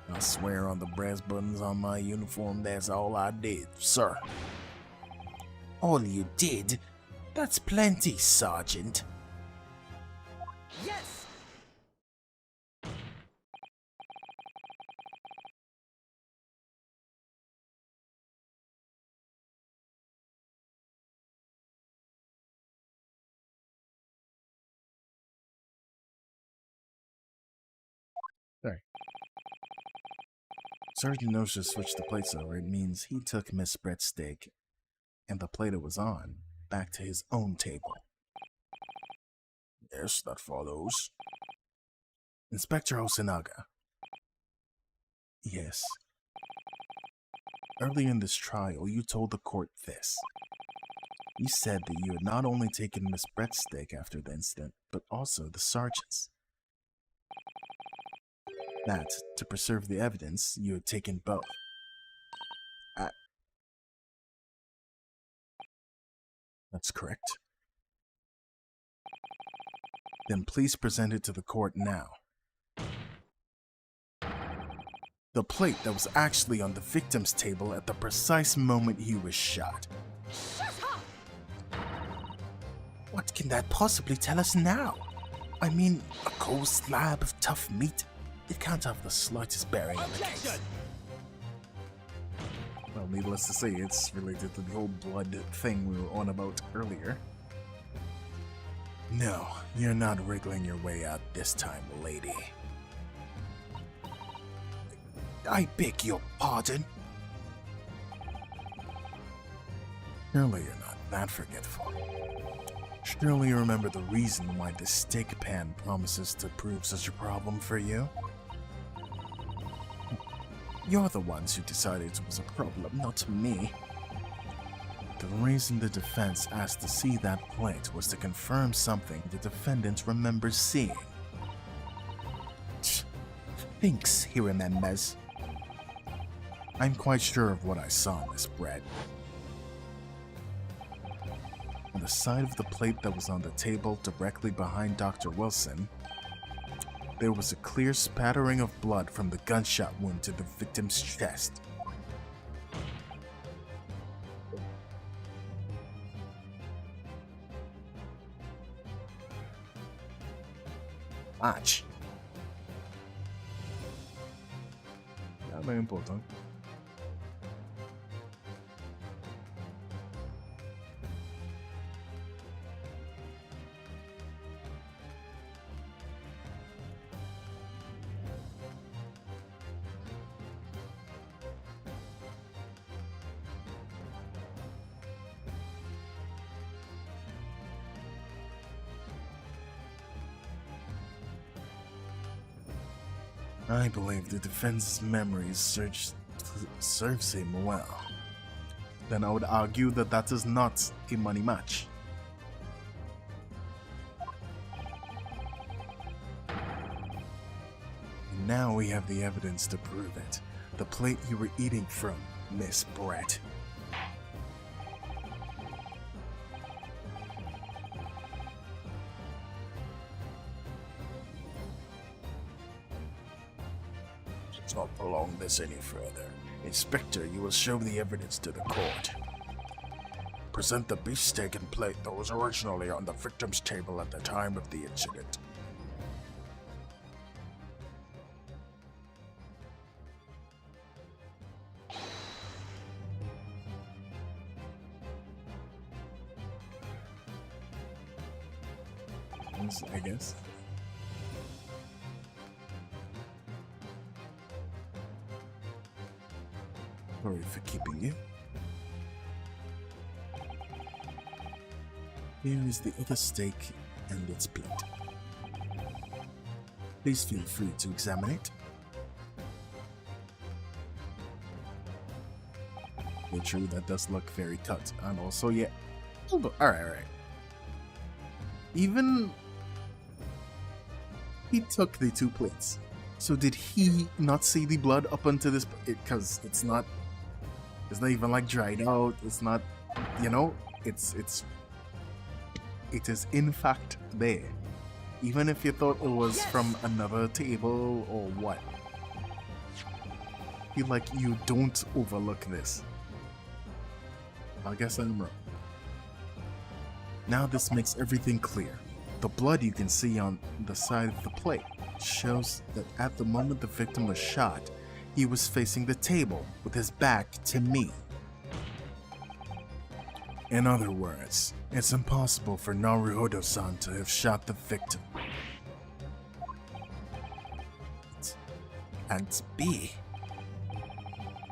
I swear on the brass buttons on my uniform, that's all I did, sir. All you did? That's plenty, Sergeant. Yes! Sorry. Sergeant Osha switched the plates over. It means he took Miss Brett's steak and the plate it was on back to his own table. Yes, that follows. Inspector Osinaga. Yes. Early in this trial, you told the court this. You said that you had not only taken Miss Brett's steak after the incident, but also the sergeant's. That, to preserve the evidence, you had taken both. That's correct. Then please present it to the court now. The plate that was actually on the victim's table at the precise moment he was shot. Shut up! What can that possibly tell us now? I mean, a cold slab of tough meat? It can't have the slightest bearing on the case. Objection! Well, needless to say, it's related to the whole blood thing we were on about earlier. No, you're not wriggling your way out this time, lady. I beg your pardon? Surely you're not that forgetful. Surely you remember the reason why the steak pan promises to prove such a problem for you? You're the ones who decided it was a problem, not me. The reason the defense asked to see that plate was to confirm something the defendant remembers seeing. Thinks he remembers. I'm quite sure of what I saw, Miss Brett. On the side of the plate that was on the table directly behind Dr. Wilson, there was a clear spattering of blood from the gunshot wound to the victim's chest. Watch. Yeah, não é importante. I believe the defense's memory serves him well. Then I would argue that that is not a money match. Now we have the evidence to prove it. The plate you were eating from, Miss Brett. Let's not prolong this any further. Inspector, you will show the evidence to the court. Present the beefsteak and plate that was originally on the victim's table at the time of the incident. I guess. Sorry for keeping you. Here is the other steak and its plate. Please feel free to examine it. Yeah, true, that does look very cut. And also, yeah. Alright. Even he took the two plates. So did he not see the blood up until this? Because it's not even like dried out. It's not, you know, it is in fact there. Even if you thought it was from another table or what. feel like you don't overlook this. I guess I'm wrong. Now this makes everything clear. The blood you can see on the side of the plate shows that at the moment the victim was shot, he was facing the table with his back to me. In other words, it's impossible for Naruhodo-san to have shot the victim. Can't be.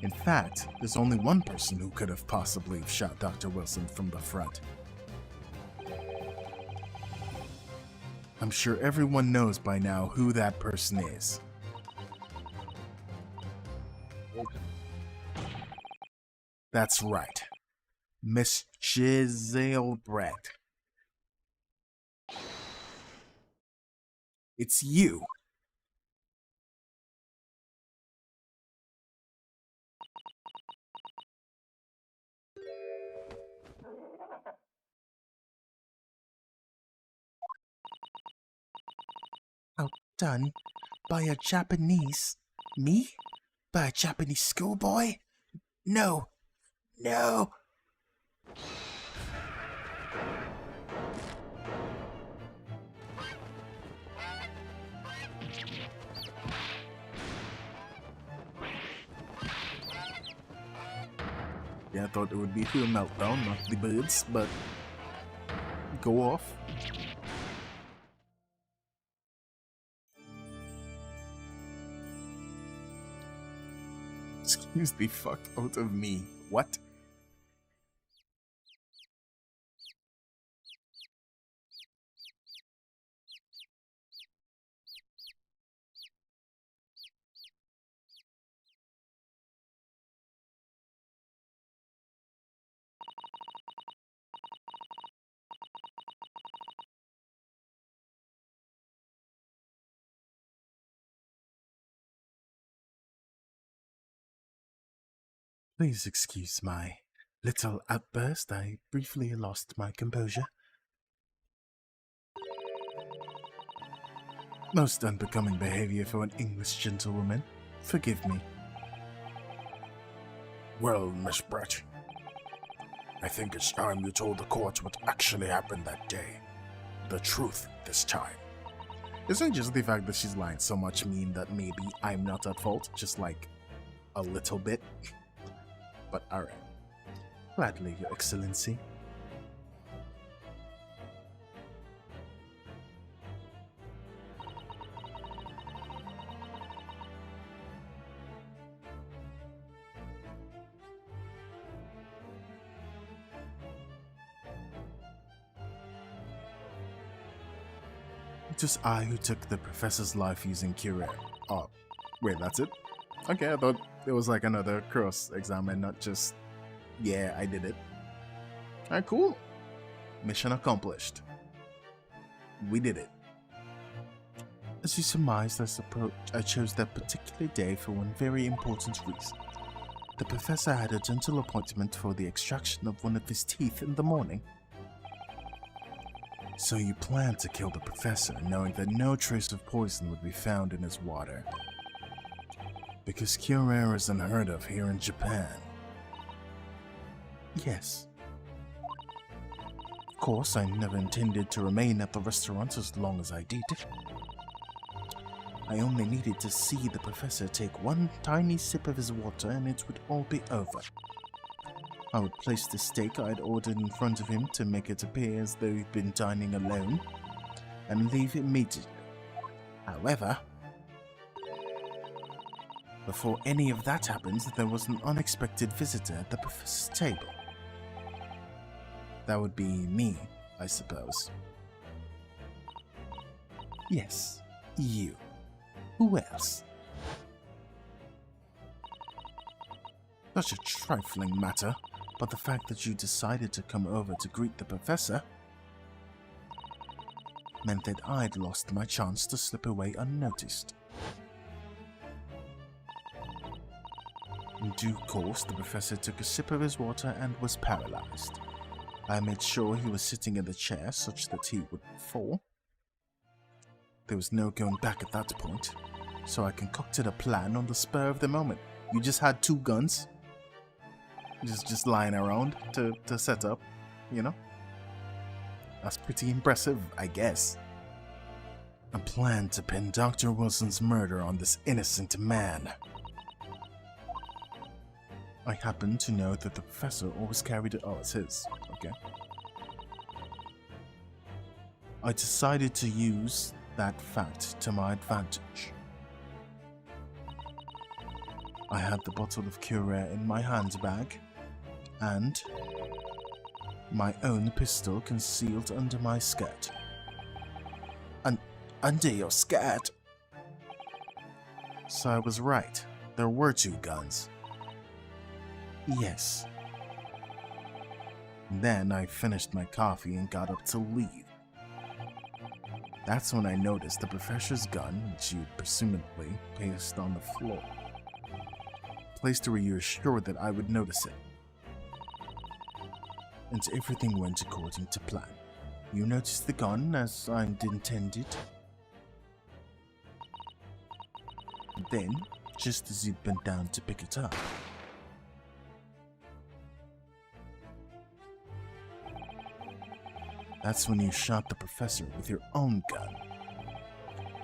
In fact, there's only one person who could have possibly shot Dr. Wilson from the front. I'm sure everyone knows by now who that person is. That's right. Miss Giselle Brett. It's you. Outdone by a Japanese? Me? By a Japanese schoolboy? No. No. Yeah, I thought it would be her meltdown, not the birds, but go off. Excuse the fuck out of me. What? Please excuse my little outburst. I briefly lost my composure. Most unbecoming behavior for an English gentlewoman. Forgive me. Well, Miss Brett, I think it's time you told the court what actually happened that day. The truth this time. Isn't just the fact that she's lying so much mean that maybe I'm not at fault? Just like a little bit. But alright. Gladly, Your Excellency. It was I who took the professor's life using Curare. Oh, wait, that's it? Okay, I thought it was like another cross exam and not just, yeah, I did it. Alright, cool. Mission accomplished. We did it. As you surmised, I chose that particular day for one very important reason. The professor had a dental appointment for the extraction of one of his teeth in the morning. So you planned to kill the professor, knowing that no trace of poison would be found in his water. Because Curare is unheard of here in Japan. Yes. Of course, I never intended to remain at the restaurant as long as I did. I only needed to see the professor take one tiny sip of his water and it would all be over. I would place the steak I had ordered in front of him to make it appear as though he'd been dining alone, and leave immediately. However, before any of that happened, there was an unexpected visitor at the professor's table. That would be me, I suppose. Yes, you. Who else? Such a trifling matter, but the fact that you decided to come over to greet the professor meant that I'd lost my chance to slip away unnoticed. In due course, the professor took a sip of his water and was paralyzed. I made sure he was sitting in the chair such that he wouldn't fall. There was no going back at that point, so I concocted a plan on the spur of the moment. You just had two guns, just lying around to set up, you know? That's pretty impressive, I guess. A plan to pin Dr. Wilson's murder on this innocent man. I happen to know that the professor always carried it. Oh, it's his. Okay. I decided to use that fact to my advantage. I had the bottle of Curare in my handbag, and my own pistol concealed under my skirt. Under your skirt? So I was right. There were two guns. Yes. Then I finished my coffee and got up to leave. That's when I noticed the professor's gun, which you presumably placed on the floor. Placed where you were sure that I would notice it. And everything went according to plan. You noticed the gun as I intended. Then, just as you'd bent down to pick it up, that's when you shot the professor with your own gun.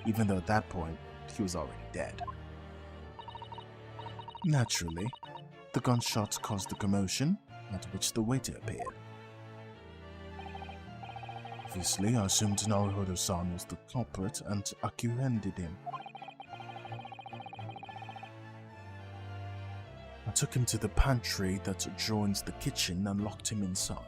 Even though at that point, he was already dead. Naturally, the gunshots caused a commotion, at which the waiter appeared. Obviously, I assumed Naruhodo-san was the culprit and apprehended him. I took him to the pantry that adjoins the kitchen and locked him inside.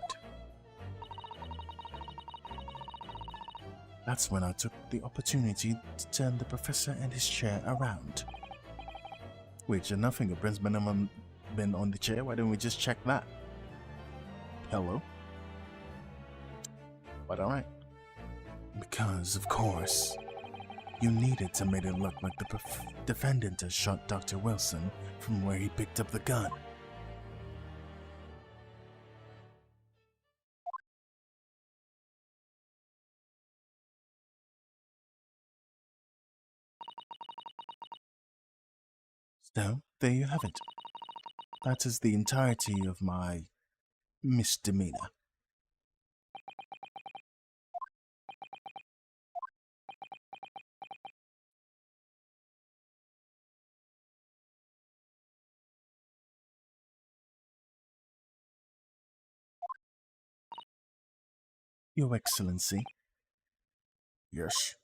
That's when I took the opportunity to turn the professor and his chair around. Wait, your nothing prints been on the chair? Why don't we just check that? Hello? But alright. Because, of course, you needed to make it look like the defendant has shot Dr. Wilson from where he picked up the gun. So, there you have it. That is the entirety of my misdemeanor. Your Excellency, Yes.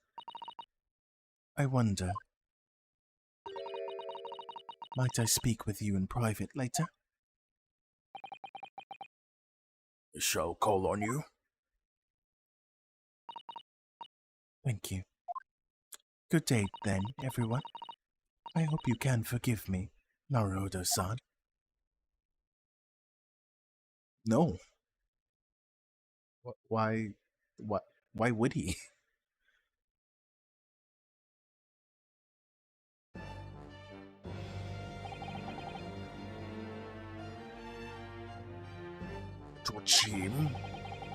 I wonder, might I speak with you in private later? I shall call on you. Thank you. Good day, then, everyone. I hope you can forgive me, Naruto-san. No. Why? What? Why would he? To achieve,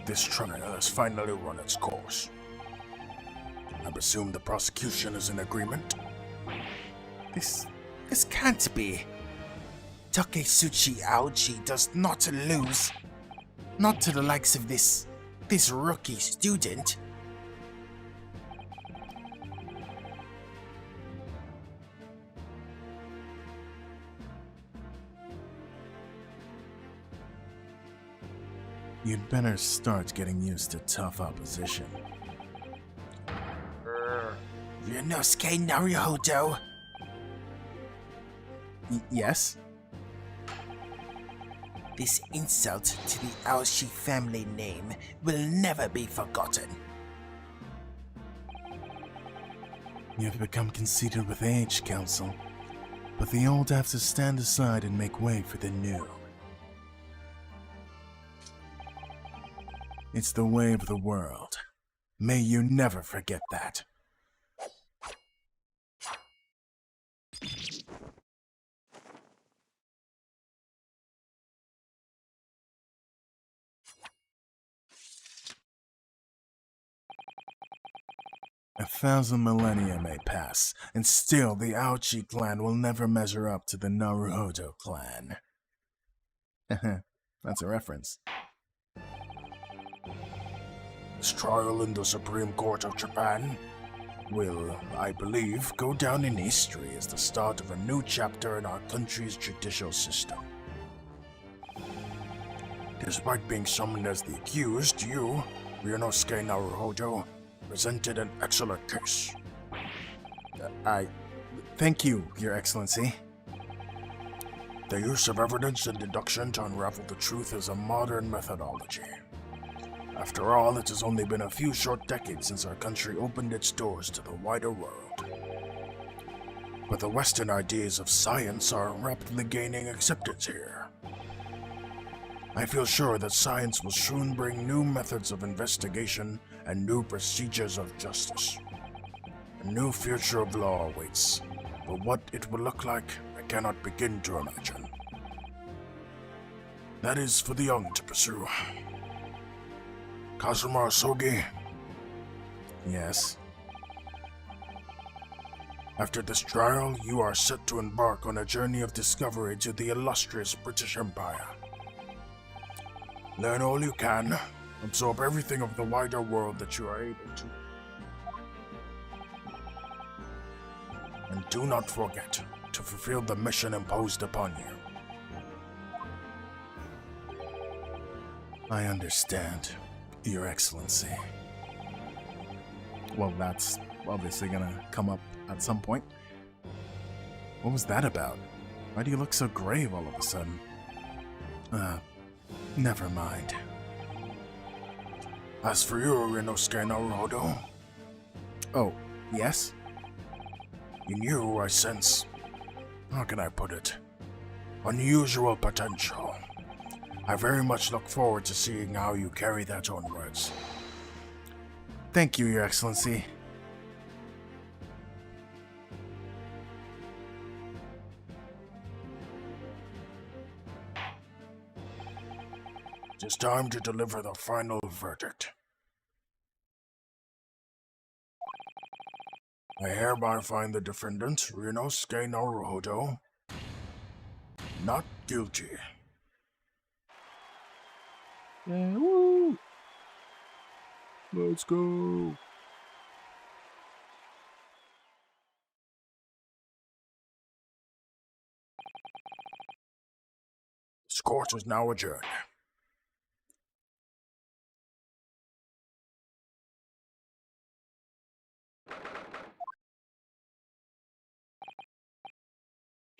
this trial has finally run its course. I presume the prosecution is in agreement? This can't be. Takesuchi Aoji does not lose. Not to the likes of this rookie student. You'd better start getting used to tough opposition. Ryunosuke Naruhodo. Yes? This insult to the Aoshi family name will never be forgotten. You've become conceited with age, Counsel. But the old have to stand aside and make way for the new. It's the way of the world. May you never forget that. 1,000 millennia may pass, and still the Aochi clan will never measure up to the Naruhodo clan. That's a reference. This trial in the Supreme Court of Japan will, I believe, go down in history as the start of a new chapter in our country's judicial system. Despite being summoned as the accused, you, Ryunosuke Naruhodo, presented an excellent case. Thank you, Your Excellency. The use of evidence and deduction to unravel the truth is a modern methodology. After all, it has only been a few short decades since our country opened its doors to the wider world. But the Western ideas of science are rapidly gaining acceptance here. I feel sure that science will soon bring new methods of investigation and new procedures of justice. A new future of law awaits, but what it will look like, I cannot begin to imagine. That is for the young to pursue. Kazuma Sogi, Yes. after this trial, you are set to embark on a journey of discovery to the illustrious British Empire. Learn all you can, absorb everything of the wider world that you are able to. And do not forget to fulfill the mission imposed upon you. I understand, Your Excellency. Well, that's obviously gonna come up at some point. What was that about? Why do you look so grave all of a sudden? Never mind. As for you, Ryunosuke Naruhodo, Oh, yes? in you I sense, how can I put it, unusual potential. I very much look forward to seeing how you carry that onwards. Thank you, Your Excellency. It is time to deliver the final verdict. I hereby find the defendant, Ryunosuke Naruhodo, not guilty. Yeah, woo! Let's go! This court is now adjourned.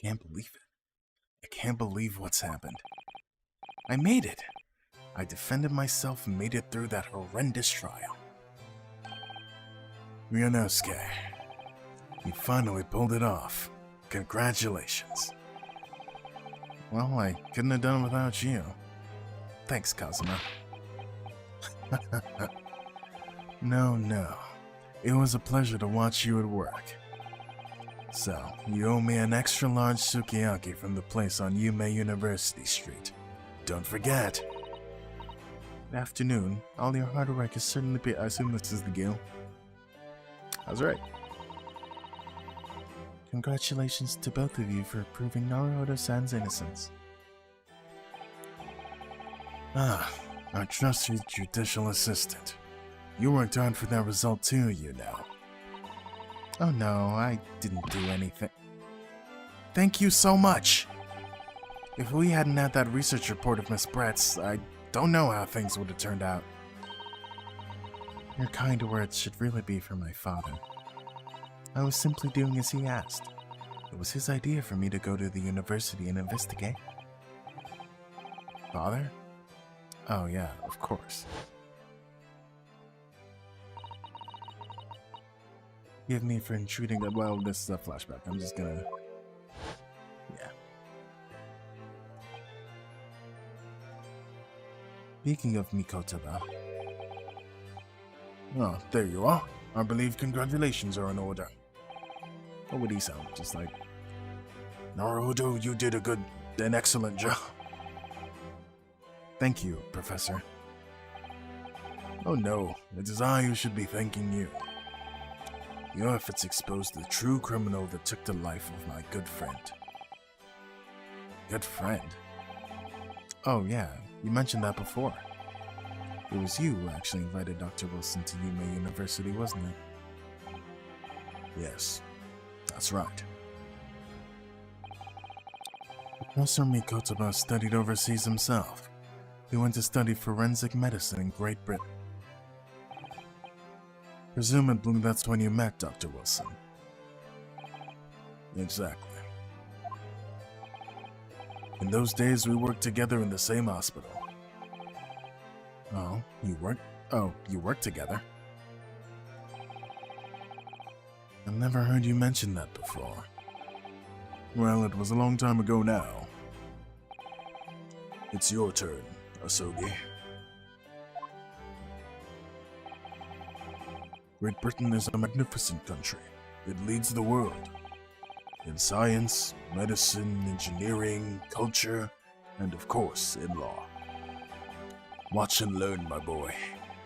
Can't believe it. I can't believe what's happened. I made it. I defended myself and made it through that horrendous trial. Ryunosuke, you finally pulled it off. Congratulations. Well, I couldn't have done it without you. Thanks, Kazuma. No. It was a pleasure to watch you at work. So, you owe me an extra large sukiyaki from the place on Yume University Street. Don't forget. Good afternoon. All your hard work is certainly paid. I assume this is the Guild. That's right. Congratulations to both of you for proving Naruhodo-san's innocence. Our trusted judicial assistant. You worked hard for that result too, you know. Oh no, I didn't do anything. Thank you so much! If we hadn't had that research report of Miss Brett's, I don't know how things would have turned out. Your kind words should really be for my father. I was simply doing as he asked. It was his idea for me to go to the university and investigate. Father? Oh yeah, of course. Forgive me for intruding. Well, this is a flashback. I'm just gonna... Yeah. Speaking of Mikotaba... Oh, there you are. I believe congratulations are in order. What would he sound? Just like... Naruhodo, you did an excellent job. Thank you, Professor. Oh no, it is I who should be thanking you. Your efforts exposed the true criminal that took the life of my good friend. Good friend? Oh yeah, you mentioned that before. It was you who actually invited Dr. Wilson to Yume University, wasn't it? Yes, that's right. Professor Mikotaba studied overseas himself. He went to study forensic medicine in Great Britain. Presumably that's when you met Dr. Wilson. Exactly. In those days, we worked together in the same hospital. Oh, you worked together? I've never heard you mention that before. Well, it was a long time ago now. It's your turn, Asogi. Great Britain is a magnificent country. It leads the world. In science, medicine, engineering, culture, and of course, in law. Watch and learn, my boy.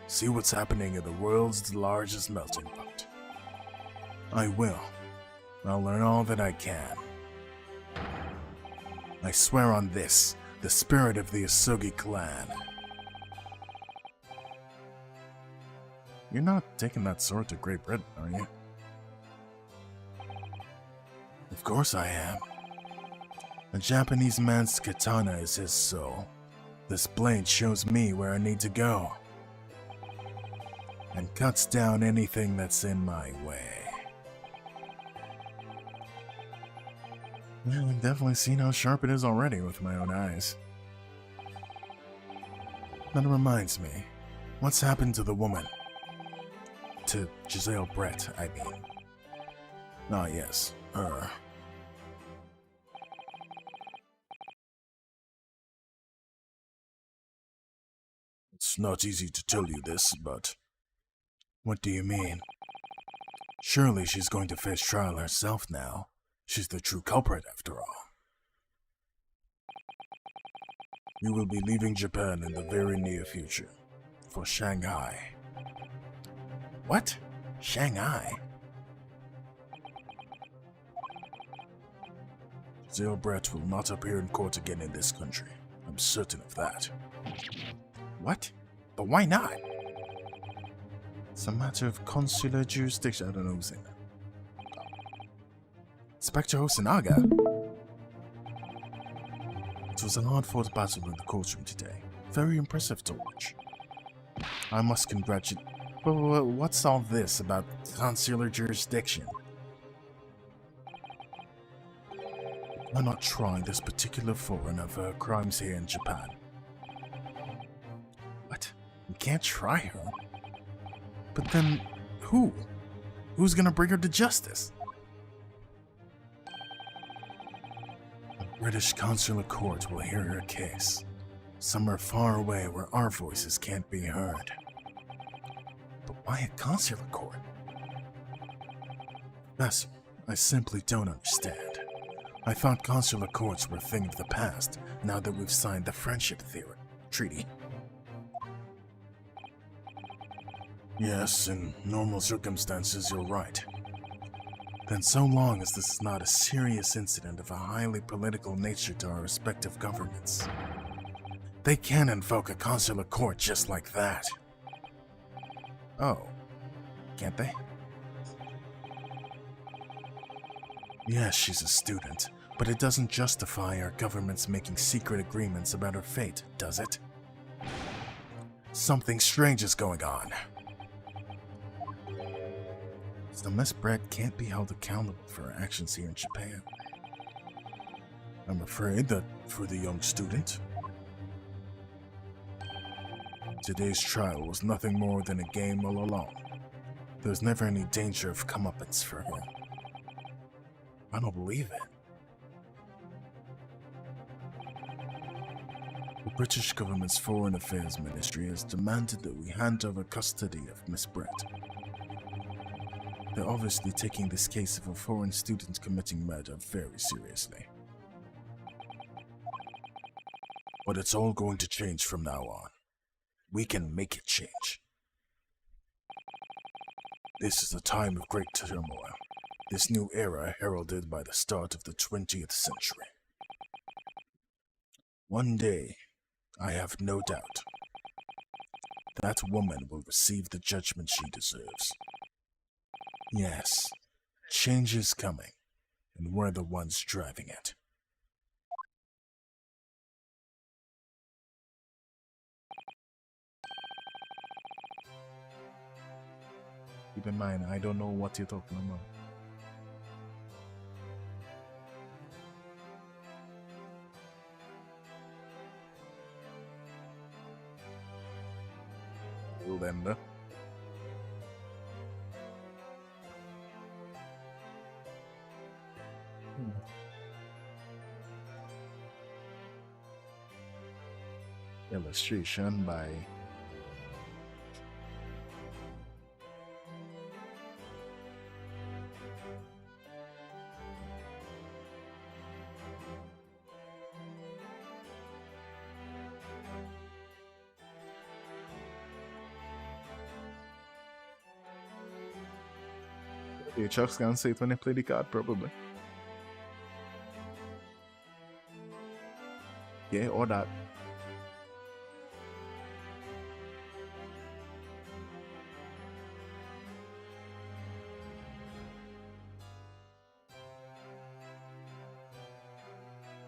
See what's happening in the world's largest melting pot. I will. I'll learn all that I can. I swear on this, the spirit of the Asogi clan. You're not taking that sword to Great Britain, are you? Of course I am. A Japanese man's katana is his soul. This blade shows me where I need to go. And cuts down anything that's in my way. Well, I've definitely seen how sharp it is already with my own eyes. That reminds me, what's happened to the woman? To Giselle Brett, I mean. Ah, yes, her. It's not easy to tell you this, but... What do you mean? Surely she's going to face trial herself now. She's the true culprit, after all. You will be leaving Japan in the very near future. For Shanghai. What? Shanghai? Giselle Brett will not appear in court again in this country. I'm certain of that. What? But why not? It's a matter of consular jurisdiction. I don't know who's in that. Inspector Osanaga? It was a hard-fought battle in the courtroom today. Very impressive to watch. I must congratulate... What's all this about consular jurisdiction? Why not try this particular foreigner for her crimes here in Japan? What? We can't try her? But then, who? Who's gonna bring her to justice? The British consular court will hear her case. Somewhere far away where our voices can't be heard. But why a consular court? Professor, I simply don't understand. I thought consular courts were a thing of the past, now that we've signed the Friendship Treaty. Yes, in normal circumstances, you're right. Then so long as this is not a serious incident of a highly political nature to our respective governments, they can invoke a consular court just like that. Oh, can't they? Yes, she's a student, but it doesn't justify our governments making secret agreements about her fate, does it? Something strange is going on. So Miss Brett can't be held accountable for her actions here in Japan. I'm afraid that for the young student, today's trial was nothing more than a game all along. There's never any danger of comeuppance for her. I don't believe it. The British government's Foreign Affairs Ministry has demanded that we hand over custody of Miss Brett. They're obviously taking this case of a foreign student committing murder very seriously. But it's all going to change from now on. We can make it change. This is a time of great turmoil. This new era heralded by the start of the 20th century. One day, I have no doubt, that woman will receive the judgment she deserves. Yes, change is coming, and we're the ones driving it. Keep in mind, I don't know what you're talking about. Linda. Illustration by Chuck's gonna say it when they play the card, probably. Yeah, or that.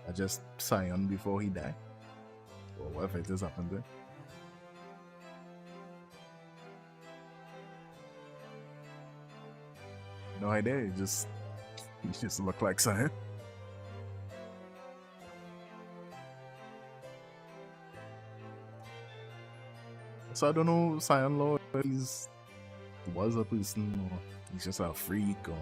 I just Scion before he died. Or whatever it is happened there. No idea, he just look like Scion. So I don't know Scion Lord, if he was a person or he's just a freak or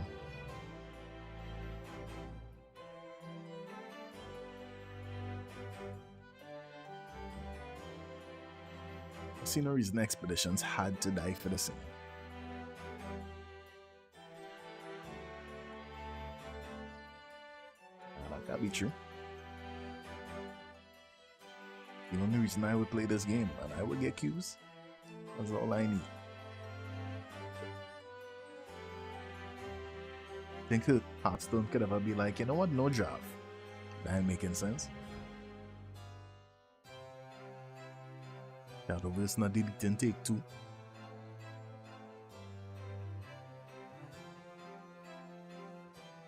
I see no reason expeditions had to die for the same. That can't be true. The only reason I would play this game and I would get cues, that's all I need. Think that Hearthstone could ever be like, you know what, no draft. That ain't making sense. Shadowverse not deleting take 2.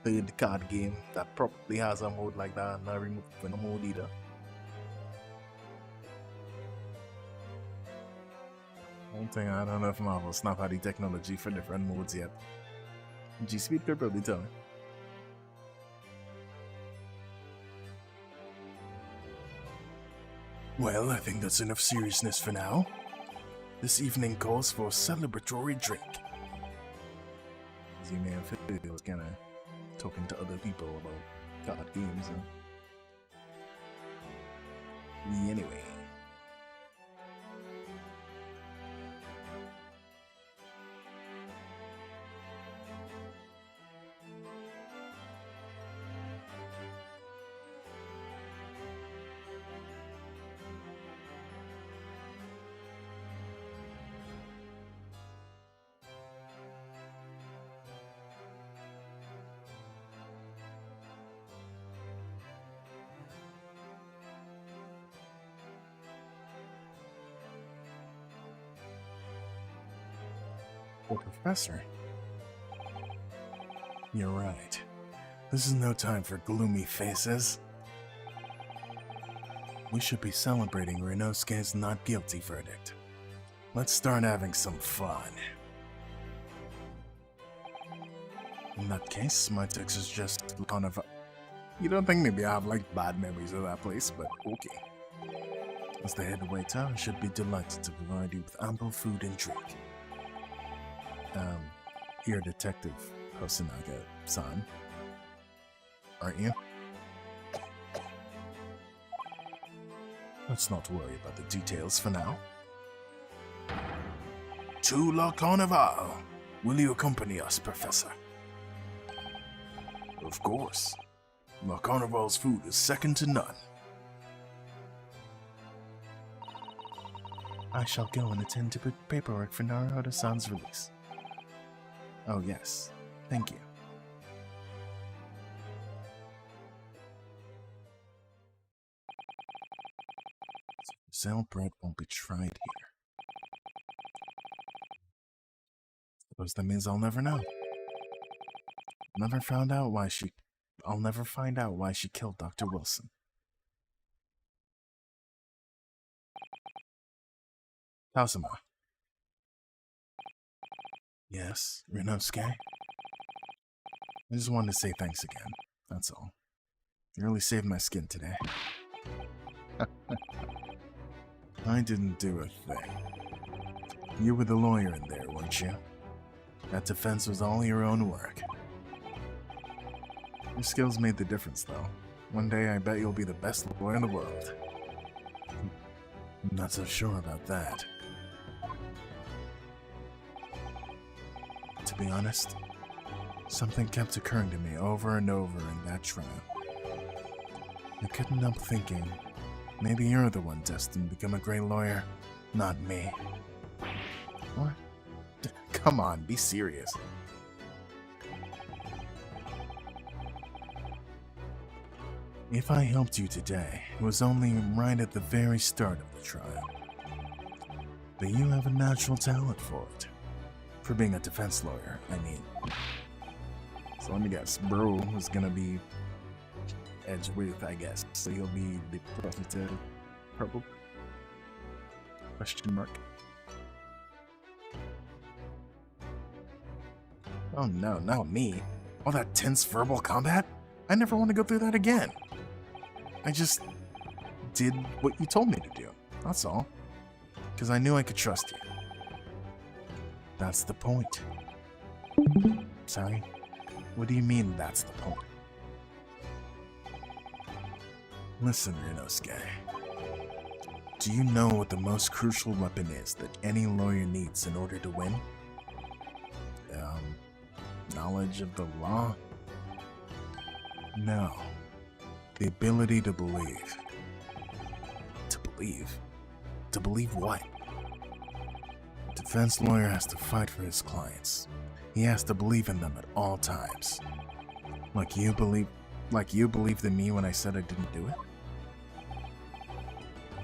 Third card game that probably has a mode like that and not removed from the mode either. One thing I don't know if Marvel Snap had the technology for different modes yet. G Speed could probably tell me. Well, I think that's enough seriousness for now. This evening calls for a celebratory drink. As you may have heard, I was kinda talking to other people about card games. Anyway. Oh, Professor. You're right. This is no time for gloomy faces. We should be celebrating Renosuke's not guilty verdict. Let's start having some fun. In that case, my text is just kind of... You don't think maybe I have like bad memories of that place, but okay. As the head waiter, I should be delighted to provide you with ample food and drink. Here, Detective Hosonaga-san. Aren't you? Let's not worry about the details for now. To La Carnival! Will you accompany us, Professor? Of course. La Carnival's food is second to none. I shall go and attend to paperwork for Naruhodo-san's release. Oh, yes. Thank you. Sale bread won't be tried here. Suppose that means I'll never know. I'll never find out why she killed Dr. Wilson. Tausima. Yes, Rinosuke? I just wanted to say thanks again. That's all. You really saved my skin today. I didn't do a thing. You were the lawyer in there, weren't you? That defense was all your own work. Your skills made the difference, though. One day I bet you'll be the best lawyer in the world. I'm not so sure about that. To be honest, something kept occurring to me over and over in that trial. I couldn't help thinking, maybe you're the one destined to become a great lawyer, not me. What? Come on, be serious. If I helped you today, it was only right at the very start of the trial. But you have a natural talent for it. For being a defense lawyer, I mean. So let me guess, bro was gonna be Edgeworth, I guess. So he'll be the prosecutor, probably? Question mark. Oh no, not me. All that tense verbal combat? I never want to go through that again. I just did what you told me to do. That's all. Because I knew I could trust you. That's the point. Sorry? What do you mean, that's the point? Listen, Rinosuke. Do you know what the most crucial weapon is that any lawyer needs in order to win? Knowledge of the law? No. The ability to believe. To believe? To believe what? A defense lawyer has to fight for his clients. He has to believe in them at all times. Like you believed in me when I said I didn't do it?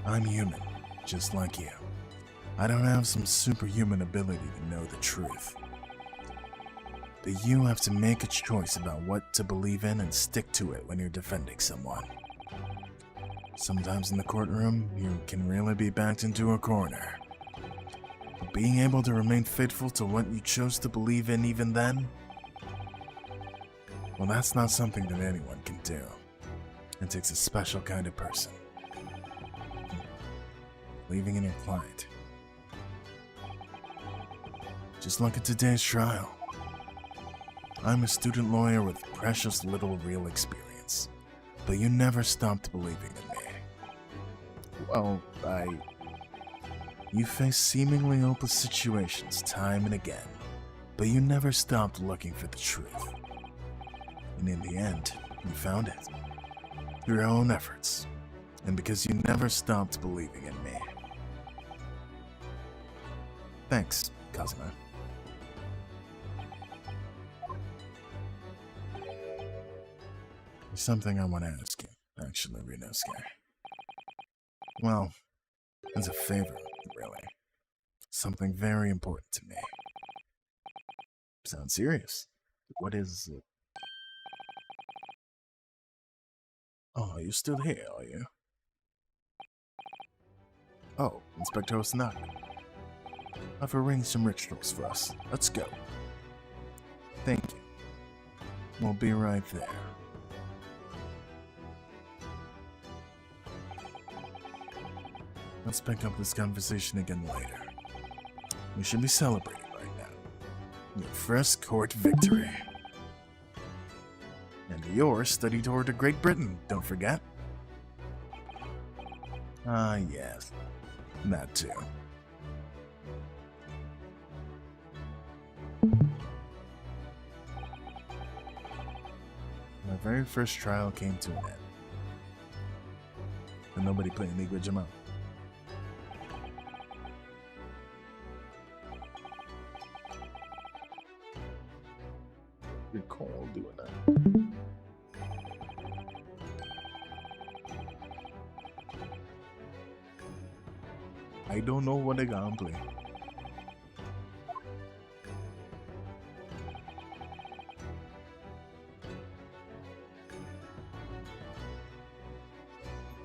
I'm human, just like you. I don't have some superhuman ability to know the truth. But you have to make a choice about what to believe in and stick to it when you're defending someone. Sometimes in the courtroom, you can really be backed into a corner. But being able to remain faithful to what you chose to believe in even then? Well, that's not something that anyone can do. It takes a special kind of person. Believing in your client. Just look at today's trial. I'm a student lawyer with precious little real experience, but you never stopped believing in me. Well, You face seemingly hopeless situations time and again, but you never stopped looking for the truth. And in the end, you found it. Through your own efforts, and because you never stopped believing in me. Thanks, Kazuma. There's something I want to ask you, actually, Rinosuke. Well, as a favor, really. Something very important to me. Sounds serious. What is it? Oh, you're still here, are you? Oh, Inspector Osanaka. I've arranged some rituals for us. Let's go. Thank you. We'll be right there. Let's pick up this conversation again later. We should be celebrating right now. Your first court victory. And your study tour to Great Britain, don't forget. Ah, yes. That too. My very first trial came to an end. And nobody played Ligua Jamal. I don't know what they're gonna play.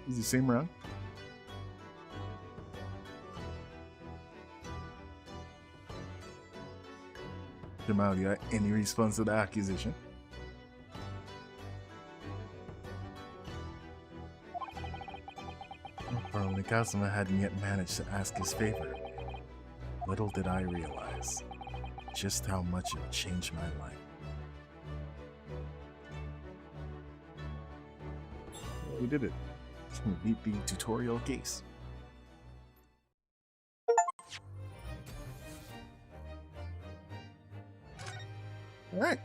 Is the same round? Jamal, you got any response to the accusation? Well, the customer hadn't yet managed to ask his favor. Little did I realize just how much it changed my life. We did it. We beat the tutorial case. Alright.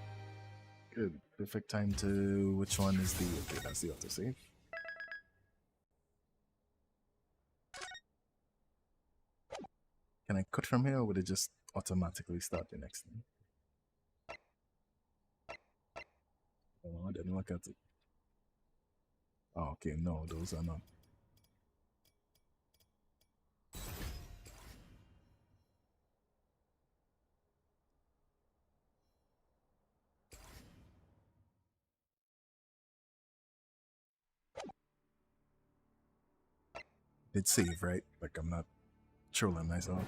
Good. Perfect time to... Which one is the... Okay, that's the autosave. Can I cut from here, or would it just automatically start the next thing? Oh, I didn't look at it. Oh, okay, no, those are not. Did save, right? Like, I'm not trolling myself.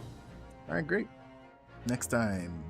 Alright, great. Next time,